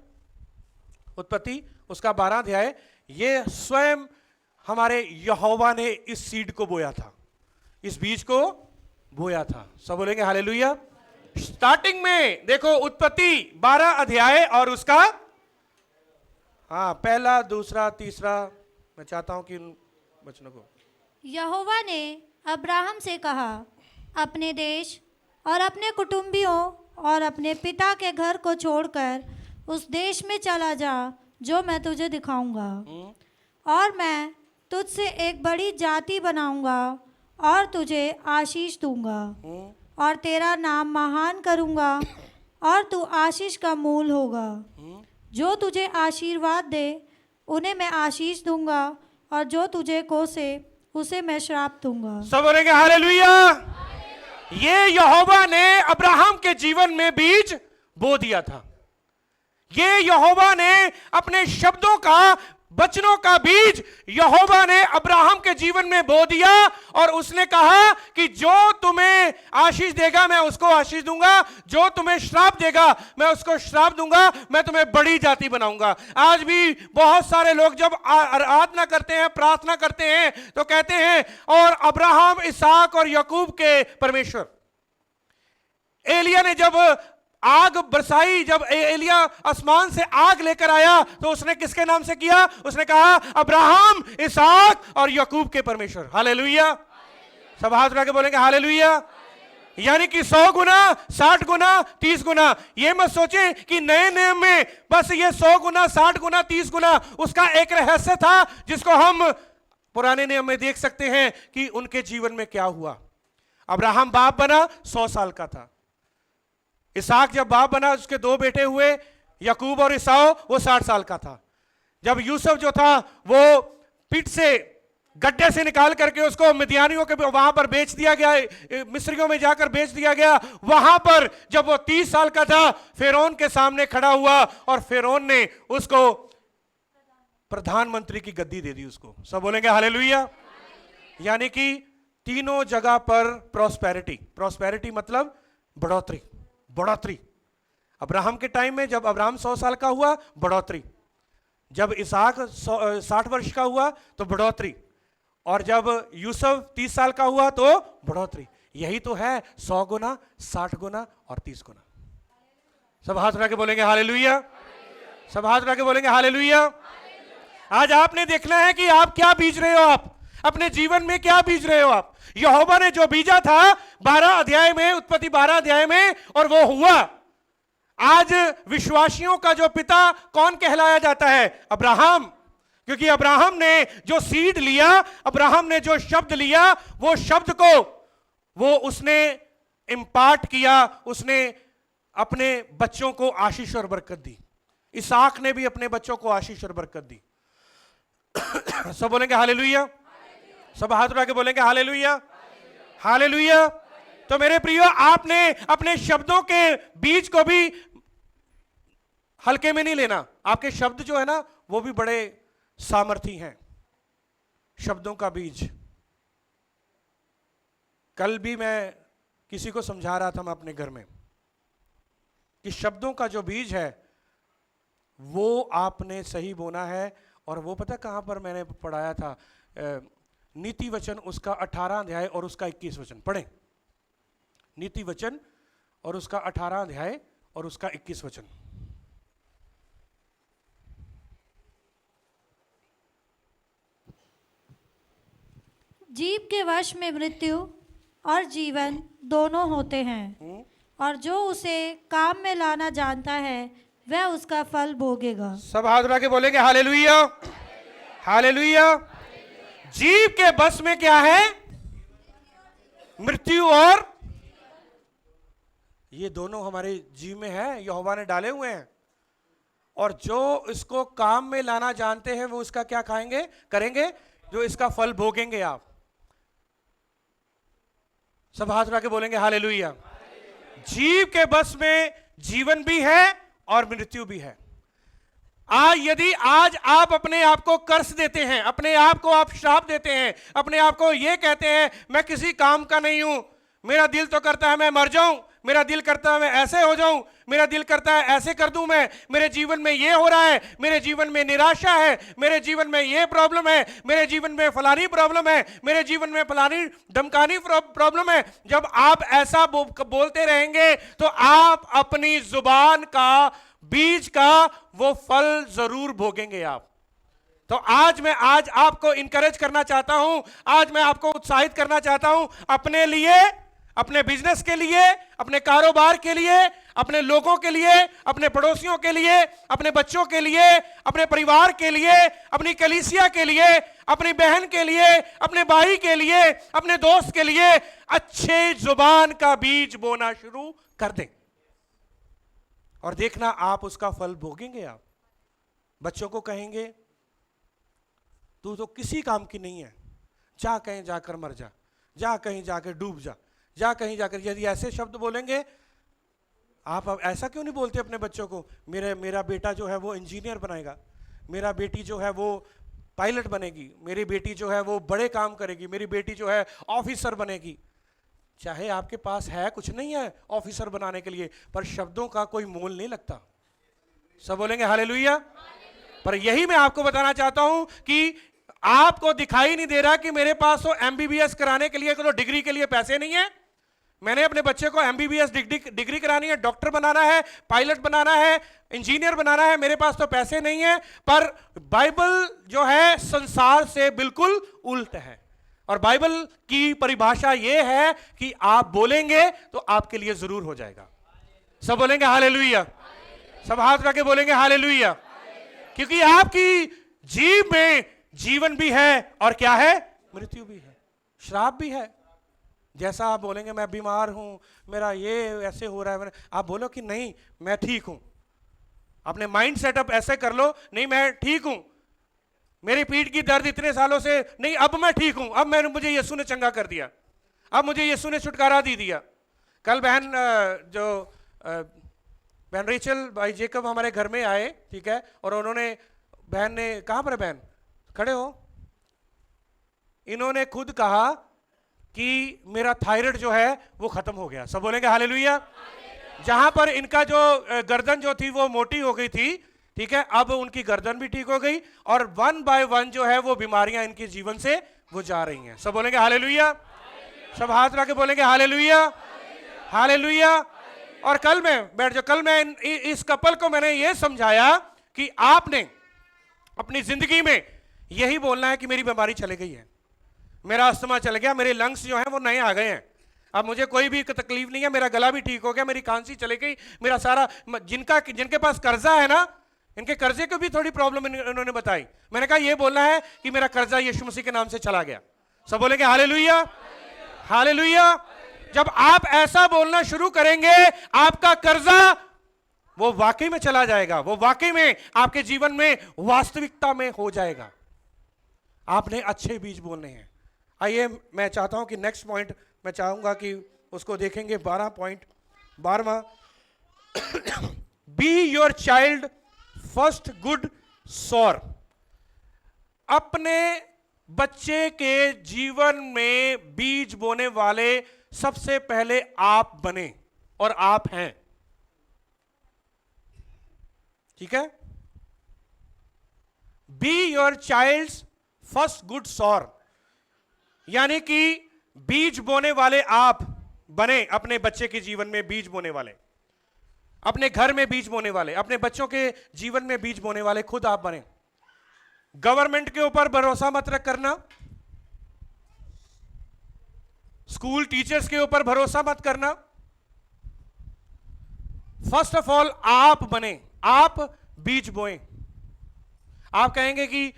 उत्पत्ति उसका 12 अध्याय। ये स्वयं हमारे यहोवा ने इस सीड को बोया था, इस बीज को बोया था। सब बोलेंगे हालेलुया। स्टार्टिंग में देखो, उत्पत्ति 12 अध्याय और उसका पहला, दूसरा, तीसरा, मैं चाहता हूं कि उन वचनों को। यहोवा ने अब्राहम से कहा, अपने देश और अपने कुटुंबियों और अपने पिता के घर को छोड़कर उस देश में चला जा जो मैं तुझे दिखाऊंगा, और मैं तुझसे एक बड़ी जाति बनाऊंगा और तुझे आशीष दूंगा और तेरा नाम महान करूंगा और तू आशीष का मूल होगा। जो तुझे आशीर्वाद दे उन्हें मैं आशीष दूंगा और जो तुझे कोसे उसे मैं श्राप दूंगा। सब बोलेंगे हालेलुया। ये यहोवा ने अब्राहम के जीवन में बीज बो दिया था। ये यहोवा ने अपने शब्दों का, वचनों का बीज यहोवा ने अब्राहम के जीवन में बो दिया, और उसने कहा कि जो तुम्हें आशीष देगा मैं उसको आशीष दूंगा, जो तुम्हें श्राप देगा मैं उसको श्राप दूंगा, मैं तुम्हें बड़ी जाति बनाऊंगा। आज भी बहुत सारे लोग जब आराधना करते हैं, प्रार्थना करते हैं, तो कहते हैं और अब्राहम, इसहाक और याकूब के परमेश्वर। एलिया ने जब आग बरसाई, जब एलिया आसमान से आग लेकर आया, तो उसने किसके नाम से किया, उसने कहा अब्राहम, इसहाक और याकूब के परमेश्वर। हालेलुया। सब हाथ उठा के बोलेंगे हालेलुया। यानी कि 100 गुना, 60 गुना, 30 गुना। ये मत सोचें कि नए नियम में बस ये 100 गुना, 60 गुना, 30 गुना, उसका एक रहस्य था जिसको हम पुराने नियम में देख सकते हैं कि उनके जीवन में क्या हुआ। अब्राहम बाप बना, 100 साल का था। इसहाक जब बाप बना, उसके 2 बेटे हुए, याकूब और ईसाऊ, वो 60 साल का था। जब यूसुफ जो था वो पीठ से, गड्ढे से निकाल करके उसको मिद्यानियों के वहां पर बेच दिया गया, मिस्रियों में जाकर बेच दिया गया, वहां पर जब वो 30 साल का था, फिरौन के सामने खड़ा हुआ और फिरौन ने उसको प्रधानमंत्री की गद्दी दे दी उसको। सब बोलेंगे हालेलुया। यानी कि तीनों जगह पर प्रॉस्पेरिटी। प्रॉस्पेरिटी मतलब बढ़ोतरी, बढ़ोतरी। अब्राहम के टाइम में जब अब्राहम 100 साल का हुआ, बढ़ोतरी। जब इसहाक 60 वर्ष का हुआ तो बढ़ोतरी, और जब यूसुफ 30 साल का हुआ तो बढ़ोतरी। यही तो है 100 गुना, 60 गुना और 30 गुना। सब हाथ उठा के बोलेंगे हालेलुया। सब हाथ उठा के बोलेंगे हालेलुया। आज आपने देखना है कि आप क्या बीज रहे हो, आप अपने जीवन में क्या बीज रहे हो। आप यहोवा ने जो बीजा था 12 अध्याय में, उत्पत्ति 12 अध्याय में, और वो हुआ। आज विश्वासियों का जो पिता कौन कहलाया जाता है? अब्राहम। क्योंकि अब्राहम ने जो सीड लिया, अब्राहम ने जो शब्द लिया, वो शब्द को वो उसने इंपार्ट किया, उसने अपने बच्चों को आशीष और बरकत दी। इसहाक ने भी अपने बच्चों को आशीष और बरकत दी। सब बोलेंगे हालेलुया। सब हाथ उठा के बोलेंगे हालेलुया, हालेलुया। तो मेरे प्रियो, आपने अपने शब्दों के बीज को भी हल्के में नहीं लेना। आपके शब्द जो है ना, वो भी बड़े सामर्थी हैं। शब्दों का बीज। कल भी मैं किसी को समझा रहा था मैं अपने घर में कि शब्दों का जो बीज है वो आपने सही बोना है। और वो पता कहां पर मैंने पढ़ाया था? नीति वचन उसका 18 अध्याय और उसका 21 वचन पढ़ें। नीति वचन और उसका 18 अध्याय और उसका 21 वचन। जीव के वश में मृत्यु और जीवन दोनों होते हैं, और जो उसे काम में लाना जानता है वह उसका फल भोगेगा। सब हाथ उठा के बोलेंगे हालेलुया, हालेलुया। जीव के बस में क्या है? मृत्यु और ये दोनों हमारे जीव में है, यहोवा ने डाले हुए हैं। और जो इसको काम में लाना जानते हैं वो इसका क्या खाएंगे, करेंगे? जो इसका फल भोगेंगे आप। सब हाथ उठा के बोलेंगे हालेलुया। जीव के बस में जीवन भी है और मृत्यु भी है। यदि आज आप अपने आप को कर्स देते हैं, अपने आप को आप श्राप देते हैं, अपने आप को ये कहते हैं मैं किसी काम का नहीं हूं, मेरा दिल तो करता है मैं मर जाऊं, मेरा दिल करता है मैं ऐसे हो जाऊं, मेरा दिल करता है ऐसे कर दूं, मैं मेरे जीवन में ये हो रहा है, मेरे जीवन में निराशा है, मेरे जीवन में ये प्रॉब्लम है, मेरे जीवन में फलानी प्रॉब्लम है, मेरे जीवन में फलानी धमकानी प्रॉब्लम है। जब आप ऐसा बोलते रहेंगे तो आप अपनी जुबान का बीज का वो फल जरूर भोगेंगे आप। तो आज आपको इंकरेज करना चाहता हूं, आज मैं आपको उत्साहित करना चाहता हूं, अपने लिए, अपने बिजनेस के लिए, अपने कारोबार के लिए, अपने लोगों के लिए, अपने पड़ोसियों के लिए, अपने बच्चों के लिए, अपने परिवार के लिए, अपनी कलीसिया के लिए, अपनी बहन के लिए, अपने भाई के लिए, अपने दोस्त के लिए अच्छे जुबान का बीज बोना शुरू कर दें। और देखना आप उसका फल भोगेंगे। आप बच्चों को कहेंगे तू तो किसी काम की नहीं है, जा कहीं जाकर मर जा, जा कहीं जाकर डूब जा, जा कहीं जाकर। यदि ऐसे शब्द बोलेंगे आप, अब ऐसा क्यों नहीं बोलते अपने बच्चों को? मेरा बेटा जो है वो इंजीनियर बनेगा, मेरा बेटी जो है वो पायलट बनेगी, मेरी बेटी जो है वो बड़े काम करेगी, मेरी बेटी जो है ऑफिसर बनेगी। चाहे आपके पास है कुछ नहीं है ऑफिसर बनाने के लिए, पर शब्दों का कोई मोल नहीं लगता। सब बोलेंगे हालेलुया। पर यही मैं आपको बताना चाहता हूं कि आपको दिखाई नहीं दे रहा कि मेरे पास तो एमबीबीएस कराने के लिए, तो डिग्री के लिए पैसे नहीं है। मैंने अपने बच्चे को एमबीबीएस डिग्री करानी है, डॉक्टर बनाना है, पायलट बनाना है, इंजीनियर बनाना है, मेरे पास तो पैसे नहीं है। पर बाइबल जो है संसार से बिल्कुल उल्ट है। और बाइबल की परिभाषा यह है कि आप बोलेंगे तो आपके लिए जरूर हो जाएगा। सब बोलेंगे हालेलुया। सब हाथ उठा के बोलेंगे हालेलुया। क्योंकि आपकी जीव में जीवन भी है और क्या है? मृत्यु भी है, श्राप भी है। जैसा आप बोलेंगे मैं बीमार हूं, मेरा ये ऐसे हो रहा है, आप बोलो कि नहीं मैं ठीक हूं। अपने माइंड सेटअप ऐसे कर लो, नहीं मैं ठीक हूं, मेरी पीठ की दर्द इतने सालों से नहीं, अब मैं ठीक हूं, अब मुझे यीशु ने चंगा कर दिया, अब मुझे यीशु ने छुटकारा दे दिया। कल बहन रेचल भाई जेकब हमारे घर में आए, ठीक है, और उन्होंने, बहन ने, कहां पर बहन खड़े हो, इन्होंने खुद कहा कि मेरा थायराइड जो है वो खत्म हो गया। सब बोलेंगे हालेलुया। जहां पर इनका जो गर्दन जो थी वो मोटी हो गई थी, ठीक है, अब उनकी गर्दन भी ठीक हो गई और 1 बाय 1 जो है वो बीमारियां इनके जीवन से वो जा रही हैं। सब बोलेंगे हालेलुया। सब हाथ रख के बोलेंगे हालेलुया, हालेलुया। और कल मैं बैठ जाओ, कल मैं इस कपल को मैंने ये समझाया कि आपने अपनी जिंदगी में यही बोलना है कि मेरी बीमारी चली गई है, मेरा अस्थमा चल गया, मेरे लंग्स जो हैं वो नए आ गए हैं, अब मुझे कोई भी तकलीफ नहीं है, मेरा गला भी ठीक हो गया, मेरी खांसी चली गई, मेरा सारा जिनके पास कर्जा है ना, इनके कर्जे को भी थोड़ी प्रॉब्लम इन्होंने बताई। मैंने कहा ये बोलना है कि मेरा कर्जा यीशु मसीह के नाम से चला गया। सब बोलेंगे हालेलुया, हालेलुया। जब आप ऐसा बोलना शुरू करेंगे आपका कर्जा वो वाकई में चला जाएगा, वो वाकई में आपके जीवन में वास्तविकता में हो जाएगा। आपने अच्छे बीज बोलने हैं। आइए मैं चाहता हूं कि नेक्स्ट पॉइंट मैं चाहूंगा कि उसको देखेंगे 12वां be your child first good sore. अपने बच्चे के जीवन में बीज बोने वाले सबसे पहले आप बने और आप हैं, ठीक है। Be your child's first good sower, यानी कि बीज बोने वाले आप बने, अपने बच्चे के जीवन में बीज बोने वाले, अपने घर में बीज बोने वाले, अपने बच्चों के जीवन में बीज बोने वाले खुद आप बने। गवर्नमेंट के ऊपर भरोसा मत रख करना, स्कूल टीचर्स के ऊपर भरोसा मत करना। फर्स्ट ऑफ ऑल आप बने, आप बीज बोएं। आप कहेंगे कि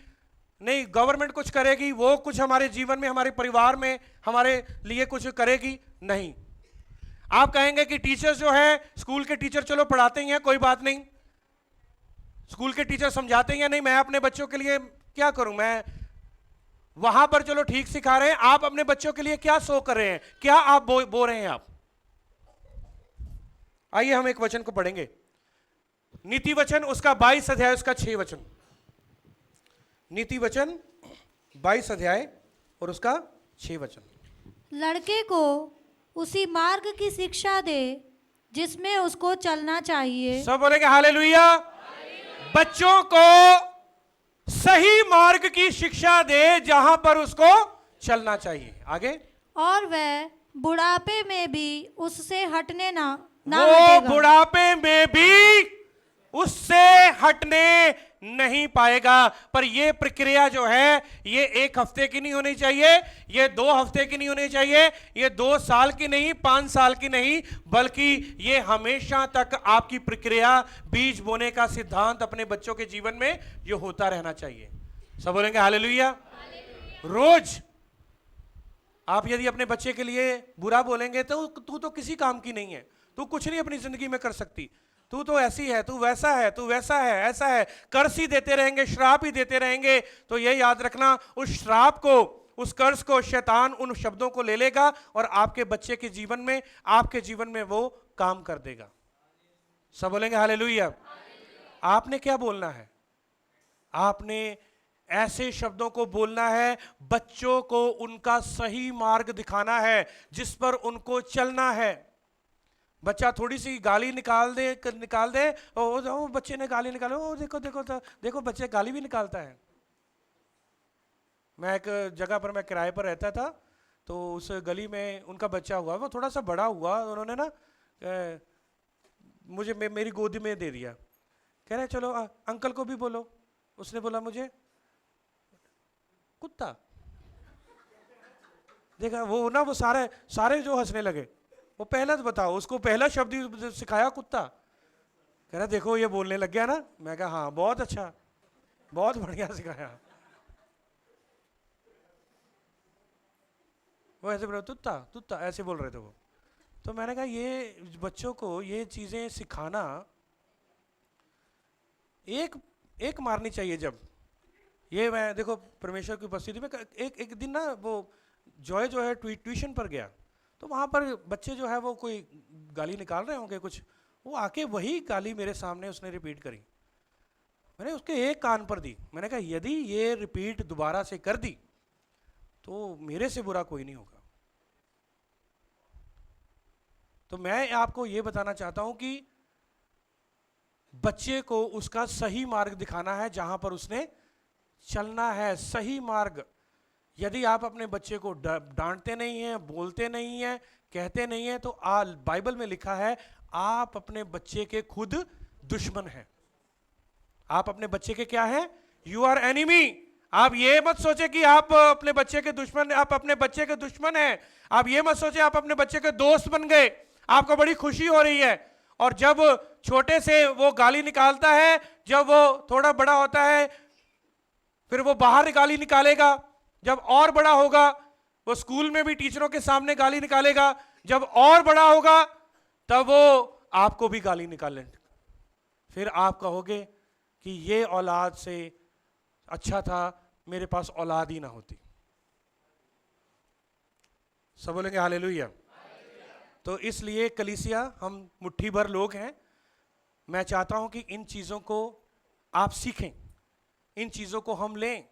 नहीं गवर्नमेंट कुछ करेगी, वो कुछ हमारे जीवन में, हमारे परिवार में हमारे लिए कुछ करेगी, नहीं। आप कहेंगे कि टीचर्स जो है, स्कूल के टीचर चलो पढ़ाते ही हैं, कोई बात नहीं, स्कूल के टीचर समझाते ही हैं, नहीं मैं अपने बच्चों के लिए क्या करूं, मैं वहां पर चलो ठीक सिखा रहे हैं, आप अपने बच्चों के लिए क्या सो कर रहे हैं, क्या आप बो रहे हैं आप। आइए हम एक वचन को पढ़ेंगे, नीति वचन उसका 22 अध्याय उसका 6 वचन। नीति वचन 22 अध्याय और उसका 6 वचन। लड़के को उसी मार्ग की शिक्षा दे जिसमें उसको चलना चाहिए। सब बोलेंगे हालेलुया। बच्चों को सही मार्ग की शिक्षा दे जहां पर उसको चलना चाहिए। आगे, और वह बुढ़ापे में भी उससे हटने ना वो हटेगा। बुढ़ापे में भी उससे हटने नहीं पाएगा। पर यह प्रक्रिया जो है ये 1 हफ्ते की नहीं होनी चाहिए, ये 2 हफ्ते की नहीं होनी चाहिए, ये 2 साल की नहीं, 5 साल की नहीं, बल्कि ये हमेशा तक आपकी प्रक्रिया, बीज बोने का सिद्धांत अपने बच्चों के जीवन में ये होता रहना चाहिए। सब बोलेंगे हालेलुया। रोज आप यदि अपने बच्चे के लिए बुरा बोलेंगे तो तू तो किसी काम की नहीं है, तू कुछ नहीं अपनी जिंदगी में कर सकती, तू तो ऐसी है, तू वैसा है, तू वैसा है, ऐसा है, कर्ज ही देते रहेंगे, श्राप ही देते रहेंगे, तो ये याद रखना उस श्राप को, उस कर्ज को शैतान उन शब्दों को ले लेगा और आपके बच्चे के जीवन में, आपके जीवन में वो काम कर देगा। सब बोलेंगे हालेलुया। आपने क्या बोलना है? आपने ऐसे शब्दों को बोलना है, बच्चों को उनका सही मार्ग दिखाना है जिस पर उनको चलना है। बच्चा थोड़ी सी गाली निकाल दे, ओ बच्चे ने गाली निकाली, ओ देखो देखो देखो बच्चे गाली भी निकालता है। मैं एक जगह पर मैं किराए पर रहता था, तो उस गली में उनका बच्चा हुआ, वो थोड़ा सा बड़ा हुआ, उन्होंने ना मुझे मेरी गोदी में दे दिया, कह रहे चलो अंकल को भी बोलो। उसने बोला मुझे कुत्ता। देखा वो ना, वो सारे जो हंसने लगे। वो पहला तो बताओ, उसको पहला शब्द सिखाया कुत्ता, कह रहा देखो ये बोलने लग गया ना। मैं कहा हाँ बहुत अच्छा, बहुत बढ़िया सिखाया। वो ऐसे बोल तुत्ता तुत्ता ऐसे बोल रहे थे वो। तो मैंने कहा ये बच्चों को ये चीजें सिखाना एक मारनी चाहिए। जब ये मैं देखो परमेश्वर की उपस्थिति में एक दिन ना वो जॉय जो है ट्यूशन पर गया, तो वहाँ पर बच्चे जो है वो कोई गाली निकाल रहे होंगे कुछ, वो आके वही गाली मेरे सामने उसने रिपीट करी। मैंने उसके एक कान पर दी। मैंने कहा यदि ये रिपीट दोबारा से कर दी तो मेरे से बुरा कोई नहीं होगा। तो मैं आपको ये बताना चाहता हूं कि बच्चे को उसका सही मार्ग दिखाना है, जहां पर उसने चलना है, सही मार्ग। यदि आप अपने बच्चे को डांटते नहीं हैं, बोलते नहीं हैं, कहते नहीं हैं, तो बाइबल में लिखा है आप अपने बच्चे के खुद दुश्मन हैं। आप अपने बच्चे के क्या हैं? You are enemy. आप ये मत सोचे कि आप अपने बच्चे के दुश्मन, आप अपने बच्चे के दुश्मन हैं। आप ये मत सोचे आप अपने बच्चे के दोस्त बन गए, आपको बड़ी खुशी हो रही है। और जब छोटे से वो गाली निकालता है, जब वो थोड़ा बड़ा होता है फिर वो बाहर गाली निकालेगा, जब और बड़ा होगा वो स्कूल में भी टीचरों के सामने गाली निकालेगा, जब और बड़ा होगा तब वो आपको भी गाली निकालेगा। फिर आप कहोगे कि ये औलाद से अच्छा था मेरे पास औलाद ही ना होती। सब बोलेंगे हालेलुया। तो इसलिए कलीसिया हम मुट्ठी भर लोग हैं, मैं चाहता हूं कि इन चीजों को आप सीखें, इन चीजों को हम लें।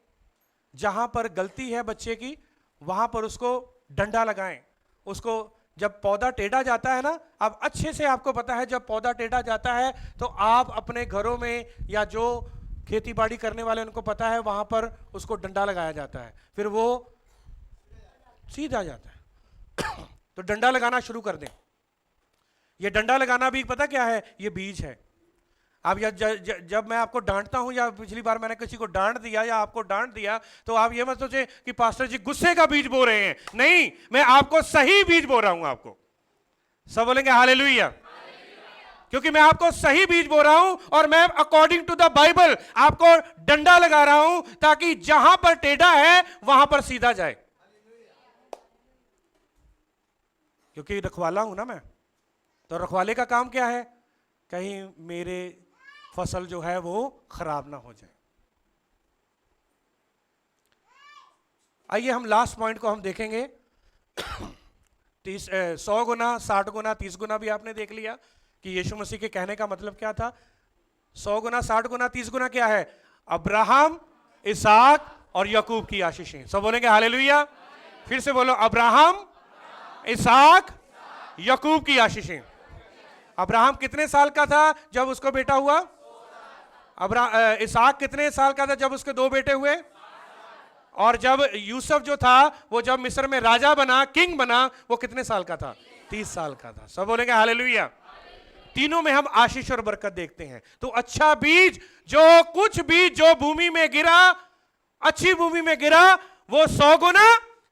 जहां पर गलती है बच्चे की वहां पर उसको डंडा लगाएं। उसको जब पौधा टेढ़ा जाता है ना, अब अच्छे से आपको पता है जब पौधा टेढ़ा जाता है तो आप अपने घरों में या जो खेती बाड़ी करने वाले उनको पता है वहां पर उसको डंडा लगाया जाता है, फिर वो सीधा जाता है। तो डंडा लगाना शुरू कर दें। ये डंडा लगाना भी पता क्या है? ये बीज है। अब जब मैं आपको डांटता हूं या पिछली बार मैंने किसी को डांट दिया या आपको डांट दिया तो आप ये मत सोचे कि पास्टर जी गुस्से का बीज बो रहे हैं। नहीं, मैं आपको सही बीज बो रहा हूं। आपको सब बोलेंगे हालेलुया। क्योंकि मैं आपको सही बीज बो रहा हूं और मैं अकॉर्डिंग टू द बाइबल आपको डंडा लगा रहा हूं ताकि जहां पर टेढ़ा है वहां पर सीधा जाए। क्योंकि रखवाला हूं ना मैं, तो रखवाले का काम क्या है? कहीं मेरे फसल जो है वो खराब ना हो जाए। आइए हम लास्ट पॉइंट को हम देखेंगे। 100 गुना, 60 गुना, 30 गुना भी आपने देख लिया कि यीशु मसीह के कहने का मतलब क्या था। 100 गुना, 60 गुना, 30 गुना क्या है? अब्राहम, इसहाक और याकूब की आशीषें। सब बोलेंगे हालेलुया। फिर से बोलो, अब्राहम, इसहाक, याकूब की आशीषें। अब्राहम कितने साल का था जब उसको बेटा हुआ? इसहाक कितने साल का था जब उसके 2 बेटे हुए? और जब यूसुफ जो था वो जब मिस्र में राजा बना, किंग बना, वो कितने साल का था? 30 साल का था। सब बोलेंगे हालेलुया। तीनों में हम आशीष और बरकत देखते हैं। तो अच्छा बीज, जो कुछ बीज जो भूमि में गिरा, अच्छी भूमि में गिरा, वो 100 गुना,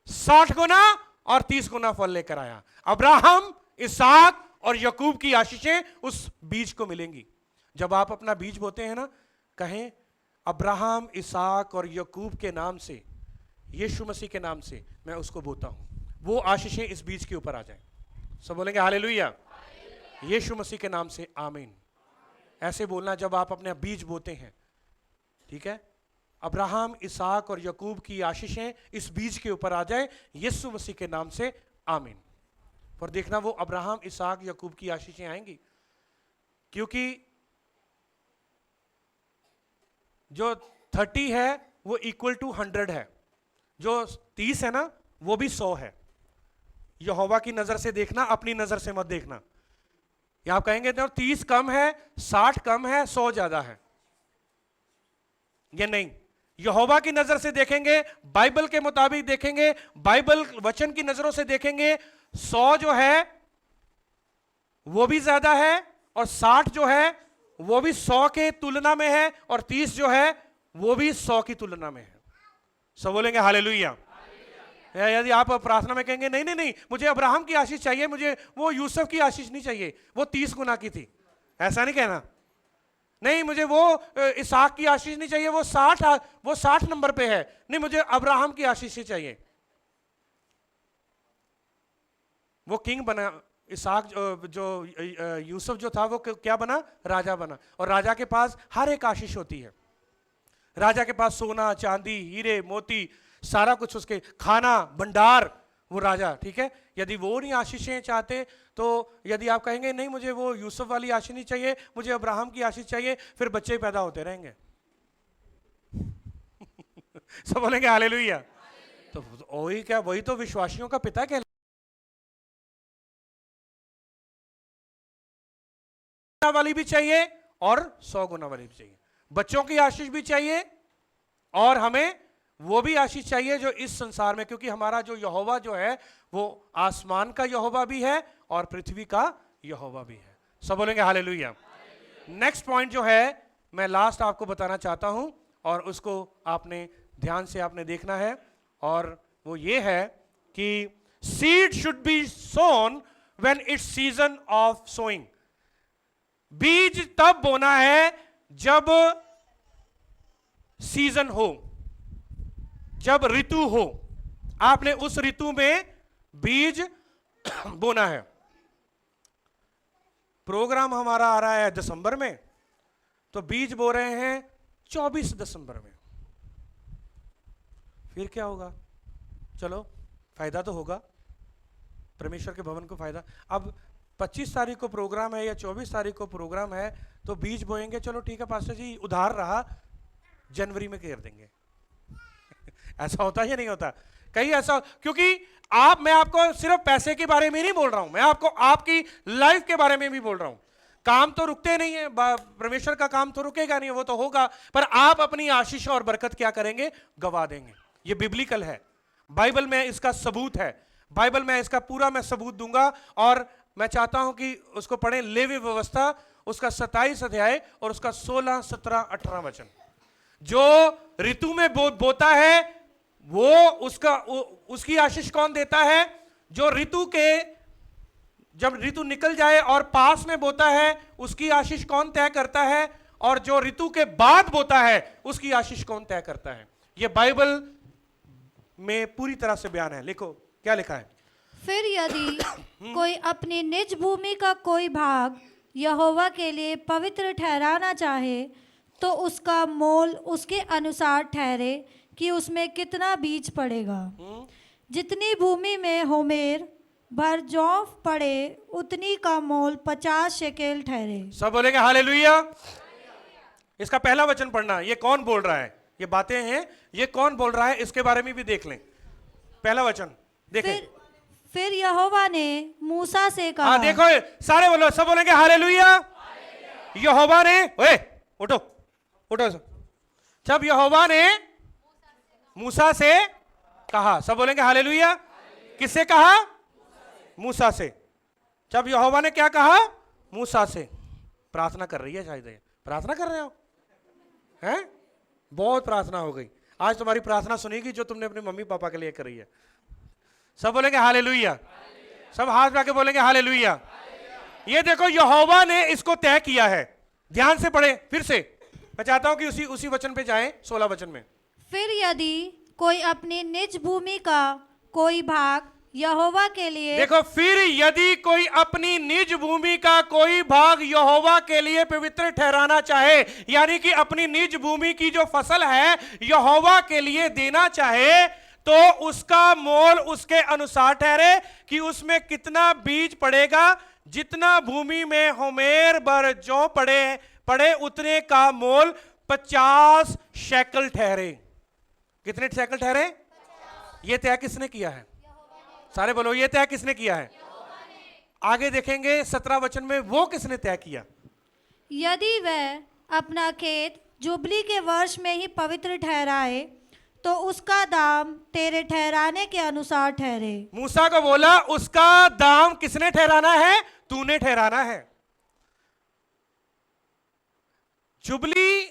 60 गुना और 30 गुना फल लेकर आया। अब्राहम, इसहाक और याकूब की आशीषें उस बीज को मिलेंगी। जब आप अपना बीज बोते हैं ना, कहें अब्राहम, इसहाक और याकूब के नाम से, यीशु मसीह के नाम से मैं उसको बोता हूं, वो आशीषें इस बीज के ऊपर आ जाएं। सब बोलेंगे हालेलुया। यीशु मसीह के नाम से आमीन। ऐसे बोलना जब आप अपने बीज बोते हैं, ठीक है? अब्राहम, इसहाक और याकूब की आशीषें इस बीज के ऊपर आ जाए यीशु मसीह के नाम से आमीन। और देखना वो अब्राहम, इसहाक, याकूब की आशीषें आएंगी। क्योंकि जो 30 है वो इक्वल टू 100 है, जो 30 है ना वो भी 100 है। यहोवा की नजर से देखना, अपनी नजर से मत देखना। या आप कहेंगे तो 30 कम है, 60 कम है, 100 ज्यादा है। ये नहीं, यहोवा की नजर से देखेंगे, बाइबल के मुताबिक देखेंगे, बाइबल वचन की नजरों से देखेंगे। 100 जो है वो भी ज्यादा है और 60 जो है वो भी 100 के तुलना में है और 30 जो है वो भी 100 की तुलना में है। सब बोलेंगे हालेलुया। यदि आप प्रार्थना में कहेंगे नहीं नहीं नहीं, मुझे अब्राहम की आशीष चाहिए, मुझे वो यूसुफ की आशीष नहीं चाहिए, वो 30 गुना की थी, ऐसा नहीं कहना। नहीं, मुझे वो इसहाक की आशीष नहीं चाहिए, वो 60 नंबर पे है, नहीं मुझे अब्राहम की आशीष ही चाहिए। वो किंग बना, इसहाक जो यूसुफ जो था वो क्या बना? राजा बना। और राजा के पास हर एक आशीष होती है। राजा के पास सोना, चांदी, हीरे, मोती, सारा कुछ, उसके खाना भंडार, वो राजा, ठीक है? यदि वो नहीं आशीषें चाहते, तो यदि आप कहेंगे नहीं मुझे वो यूसुफ वाली आशीष नहीं चाहिए, मुझे अब्राहम की आशीष चाहिए, फिर बच्चे पैदा होते रहेंगे। सब बोलेंगे हालेलुया। तो वही क्या, वही तो विश्वासियों का पिता कहलाता है। गुना वाली भी चाहिए और 100 गुना वाली भी चाहिए। बच्चों की आशीष भी चाहिए और हमें वो भी आशीष चाहिए जो इस संसार में, क्योंकि हमारा जो यहोवा जो है वो आसमान का यहोवा भी है और पृथ्वी का यहोवा भी है। सब बोलेंगे हालेलुया। नेक्स्ट पॉइंट जो है मैं लास्ट आपको बताना चाहता हूं और उसको आपने ध्यान से आपने देखना है, और वो ये है कि seed should be sown when it's season of sowing. बीज तब बोना है जब सीजन हो, जब ऋतु हो। आपने उस ऋतु में बीज बोना है। प्रोग्राम हमारा आ रहा है दिसंबर में, तो बीज बो रहे हैं 24 दिसंबर में। फिर क्या होगा? चलो फायदा तो होगा, परमेश्वर के भवन को फायदा। अब 25 तारीख को प्रोग्राम है या 24 तारीख को प्रोग्राम है, तो बीज बोएंगे, चलो ठीक है पास्टर जी उधार रहा, जनवरी में घेर देंगे। ऐसा होता है या नहीं होता? कहीं ऐसा, क्योंकि मैं आपको सिर्फ पैसे के बारे में नहीं बोल रहा हूं, मैं आपको आपकी लाइफ के बारे में भी बोल रहा हूं। काम तो रुकते नहीं है, परमेश्वर का काम तो रुकेगा नहीं, वो तो होगा, पर आप अपनी आशीष और बरकत क्या करेंगे? गवा देंगे। ये बिब्लिकल है, बाइबल में इसका सबूत है, बाइबल में इसका पूरा मैं सबूत दूंगा। और मैं चाहता हूं कि उसको पढ़ें, लेवी व्यवस्था उसका 27 अध्याय और उसका 16, 17, 18 वचन। जो ऋतु में बोता है वो उसकी आशीष कौन देता है? जो ऋतु के, जब ऋतु निकल जाए और पास में बोता है उसकी आशीष कौन तय करता है? और जो ऋतु के बाद बोता है उसकी आशीष कौन तय करता है? ये बाइबल में पूरी तरह से बयान है। लिखो क्या लिखा है। फिर यदि कोई अपनी निज भूमि का कोई भाग यहोवा के लिए पवित्र ठहराना चाहे, तो उसका मोल उसके अनुसार ठहरे कि उसमें कितना बीज पड़ेगा। जितनी भूमि में होमेर भर जौ पड़े, उतनी का मोल 50 शेकेल ठहरे। सब बोलेंगे हालेलुया। इसका पहला वचन पढ़ना, ये कौन बोल रहा है? ये बातें हैं, ये कौन बोल रहा है इसके बारे में भी देख लें। पहला वचन देखें। फिर यहोवा ने मूसा से कहा। देखो सारे बोलो, सब बोलेंगे हालेलुया। यहोवा ने, ओए उठो उठो। जब यहोवा ने मूसा से कहा, सब बोलेंगे हालेलुया। किससे कहा? मूसा से। जब यहोवा ने क्या कहा? मूसा से। प्रार्थना कर रही है, शायद प्रार्थना कर रहे हो हैं? बहुत प्रार्थना हो गई आज, तुम्हारी प्रार्थना सुनेगी जो तुमने अपने मम्मी पापा के लिए करी है। सब बोलेंगे हालेलुया। सब हाथ में आके बोलेंगे हालेलुया। ये देखो यहोवा ने इसको तय किया है। ध्यान से पढ़े फिर से, मैं चाहता हूं कि उसी वचन पे जाएं, 16 वचन में। फिर यदि कोई अपनी निज भूमि का कोई भाग यहोवा के लिए, देखो, फिर यदि कोई अपनी निज भूमि का कोई भाग यहोवा के लिए पवित्र ठहराना चाहे, यानी कि अपनी निज भूमि की जो फसल है यहोवा के लिए देना चाहे, तो उसका मोल उसके अनुसार ठहरे कि उसमें कितना बीज पड़ेगा। जितना भूमि में होमेर भर जौ पड़े उतने का मोल 50 शेकल ठहरे। कितने शेकल ठहरे? ये तय किसने किया है? सारे बोलो, ये तय किसने किया है? आगे देखेंगे 17 वचन में, वो किसने तय किया? यदि वह अपना खेत जुबली के वर्ष में ही पवित्र ठहराए, तो उसका दाम तेरे ठहराने के अनुसार ठहरे। मूसा को बोला उसका दाम किसने ठहराना है? तूने ठहराना है। जुबली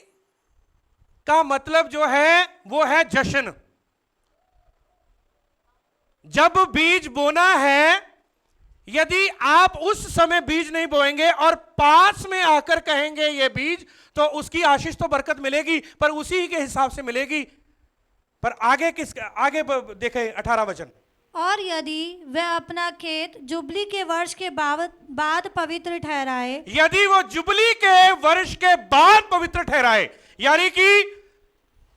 का मतलब जो है वो है जश्न। जब बीज बोना है, यदि आप उस समय बीज नहीं बोएंगे और पास में आकर कहेंगे ये बीज, तो उसकी आशीष तो बरकत मिलेगी, पर उसी के हिसाब से मिलेगी। पर आगे आगे देखें 18 वचन। और यदि वह अपना खेत जुबली के वर्ष के बाद पवित्र ठहराए, यदि वो जुबली के वर्ष के बाद पवित्र ठहराए, यानी कि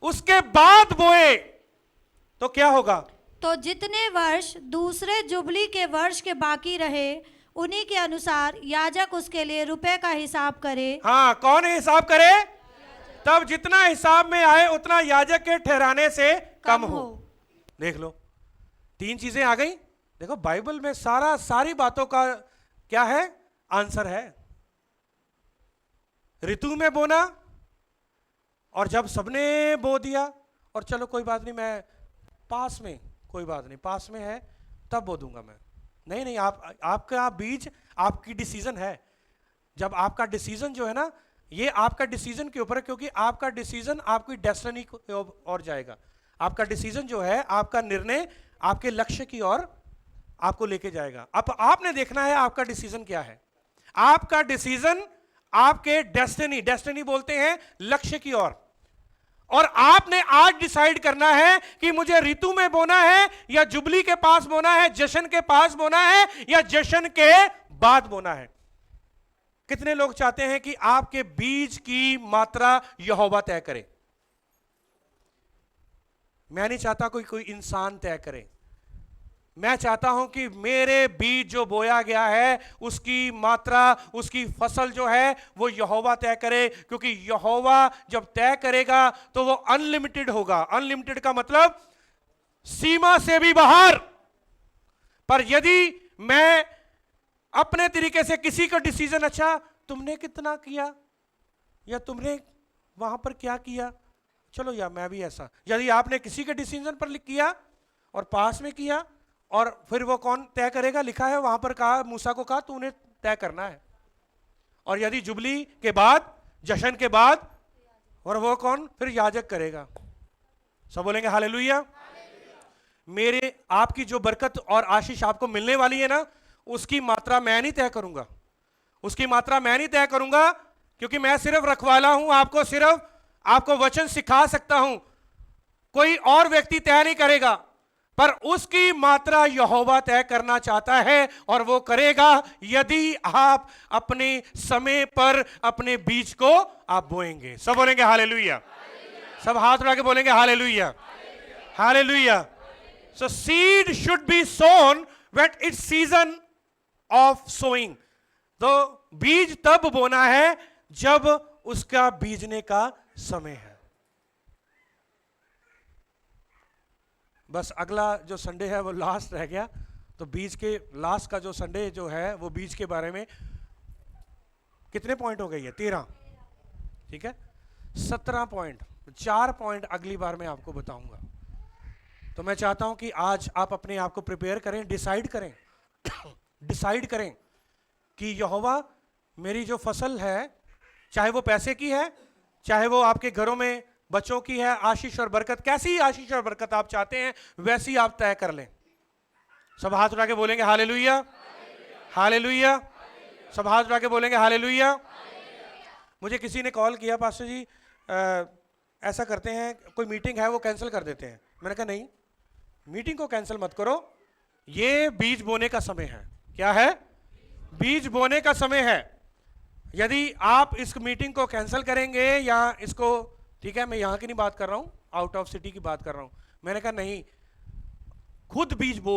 उसके बाद बोए, तो क्या होगा? तो जितने वर्ष दूसरे जुबली के वर्ष के बाकी रहे, उन्हीं के अनुसार याजक उसके लिए रुपए का हिसाब करे। हाँ, कौन हिसाब करे? तब जितना हिसाब में आए उतना याजक के ठहराने से कम हो। देख लो, 3 चीजें आ गई। देखो बाइबल में सारी बातों का क्या है? आंसर है। ऋतु में बोना, और जब सबने बो दिया और चलो कोई बात नहीं, मैं पास में, कोई बात नहीं पास में है तब बो दूंगा मैं। नहीं नहीं, आपका बीज आपकी डिसीजन है। जब आपका डिसीजन जो है ना, ये आपका डिसीजन के ऊपर है, क्योंकि आपका डिसीजन आपकी डेस्टिनी की ओर जाएगा। आपका डिसीजन जो है, आपका निर्णय आपके लक्ष्य की ओर आपको लेके जाएगा। अब आपने देखना है आपका डिसीजन क्या है। आपका डिसीजन आपके डेस्टिनी बोलते हैं लक्ष्य की ओर, और आपने आज डिसाइड करना है कि मुझे ऋतु में बोना है या जुबली के पास बोना है, जश्न के पास बोना है या जश्न के बाद बोना है। कितने लोग चाहते हैं कि आपके बीज की मात्रा यहोवा तय करे? मैं नहीं चाहता कोई इंसान तय करे। मैं चाहता हूं कि मेरे बीज जो बोया गया है उसकी मात्रा, उसकी फसल जो है वो यहोवा तय करे, क्योंकि यहोवा जब तय करेगा तो वो अनलिमिटेड होगा। अनलिमिटेड का मतलब सीमा से भी बाहर। पर यदि मैं अपने तरीके से किसी का डिसीजन, अच्छा तुमने कितना किया या तुमने वहां पर क्या किया, चलो या मैं भी ऐसा, यदि आपने किसी के डिसीजन पर किया और पास में किया, और फिर वो कौन तय करेगा? लिखा है वहां पर, कहा मूसा को, कहा तूने तय करना है। और यदि जुबली के बाद, जश्न के बाद, और वो कौन? फिर याजक करेगा। सब बोलेंगे हालेलुया। मेरे आपकी जो बरकत और आशीष आपको मिलने वाली है ना, उसकी मात्रा मैं नहीं तय करूंगा, उसकी मात्रा मैं नहीं तय करूंगा, क्योंकि मैं सिर्फ रखवाला हूं। आपको सिर्फ आपको वचन सिखा सकता हूं, कोई और व्यक्ति तय नहीं करेगा। पर उसकी मात्रा यहोवा तय करना चाहता है, और वो करेगा यदि आप अपने समय पर अपने बीज को आप बोएंगे। सब बोलेंगे हालेलुया। सब हाथ उठा के बोलेंगे hallelujah, hallelujah. So seed should be sown when it's season of sowing. तो बीज तब बोना है जब उसका बीजने का समय है। बस अगला जो संडे है वो लास्ट रह गया, तो बीज के लास्ट का जो संडे जो है वो बीज के बारे में कितने पॉइंट हो गई है? 13, ठीक है। 17 पॉइंट, 4 पॉइंट अगली बार मैं आपको बताऊंगा। तो मैं चाहता हूं कि आज आप अपने आप को प्रिपेयर करें, डिसाइड करें डिसाइड करें कि यहोवा मेरी जो फसल है, चाहे वो पैसे की है, चाहे वो आपके घरों में बच्चों की है, आशीष और बरकत, कैसी आशीष और बरकत आप चाहते हैं वैसी आप तय कर लें। सब हाथ उठा के बोलेंगे हालेलुया, हालेलुया। सब हाथ उठा के बोलेंगे हालेलुया। मुझे किसी ने कॉल किया, पास्टर जी ऐसा करते हैं, कोई मीटिंग है वो कैंसिल कर देते हैं। मैंने कहा नहीं, मीटिंग को कैंसिल मत करो, ये बीज बोने का समय है। क्या है? बीज बोने का समय है। यदि आप इस मीटिंग को कैंसिल करेंगे या इसको, ठीक है, मैं यहां की नहीं बात कर रहा हूं, आउट ऑफ सिटी की बात कर रहा हूं। मैंने कहा नहीं, खुद बीज बो,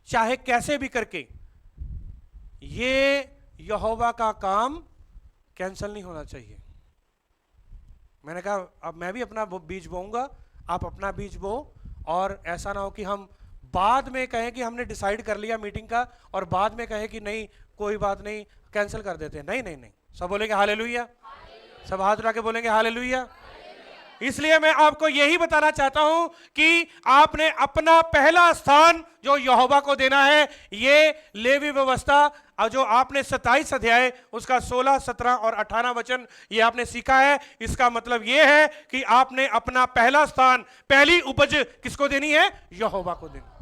चाहे कैसे भी करके। ये यहोवा का काम कैंसिल नहीं होना चाहिए। मैंने कहा अब मैं भी अपना बीज बोऊंगा, आप अपना बीज बो, और ऐसा ना हो कि हम बाद में कहें कि हमने डिसाइड कर लिया मीटिंग का, और बाद में कहें कि नहीं कोई बात नहीं, कैंसिल कर देते हैं। नहीं नहीं नहीं, सब बोलेंगे हालेलुया। सब हाथ उठा के बोलेंगे हालेलुया। इसलिए मैं आपको यही बताना चाहता हूं कि आपने अपना पहला स्थान जो यहोवा को देना है। ये लेवी व्यवस्था जो आपने 27 अध्याय उसका 16, 17 और 18 वचन ये आपने सीखा है, इसका मतलब ये है कि आपने अपना पहला स्थान, पहली उपज किसको देनी है? यहोवा को देनी।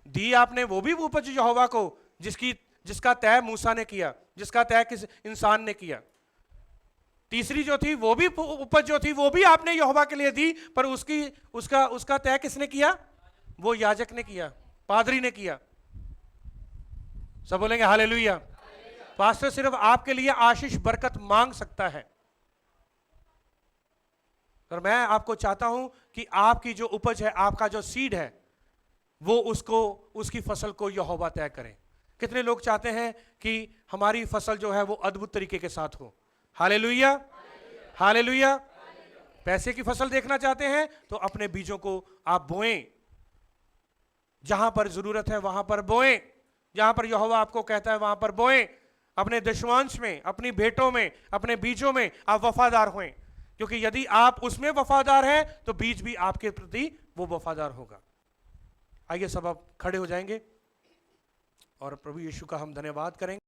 दी आपने वो भी उपज यहोवा को जिसका तय मूसा ने किया, जिसका तय किस इंसान ने किया। तीसरी जो थी वो भी उपज जो थी वो भी आपने यहोवा के लिए दी, पर उसका तय किसने किया? वो याजक ने किया, पादरी ने किया। सब बोलेंगे हालेलुया। पास्टर सिर्फ आपके लिए आशीष बरकत मांग सकता है, पर मैं आपको चाहता हूं कि आपकी जो उपज है, आपका जो सीड है, वो उसकी फसल को यहोवा तय करें। कितने लोग चाहते हैं कि हमारी फसल जो है वो अद्भुत तरीके के साथ हो? Hallelujah, hallelujah. पैसे की फसल देखना चाहते हैं तो अपने बीजों को आप बोएं, जहां पर जरूरत है वहां पर बोएं, जहां पर यहोवा आपको कहता है वहां पर बोएं। अपने दशमांश में, अपनी भेंटों में, अपने बीजों में आप वफादार हों, क्योंकि यदि आप उसमें वफादार हैं तो बीज भी आपके प्रति वो वफादार होगा। आइए सब आप खड़े हो जाएंगे और प्रभु यीशु का हम धन्यवाद करेंगे।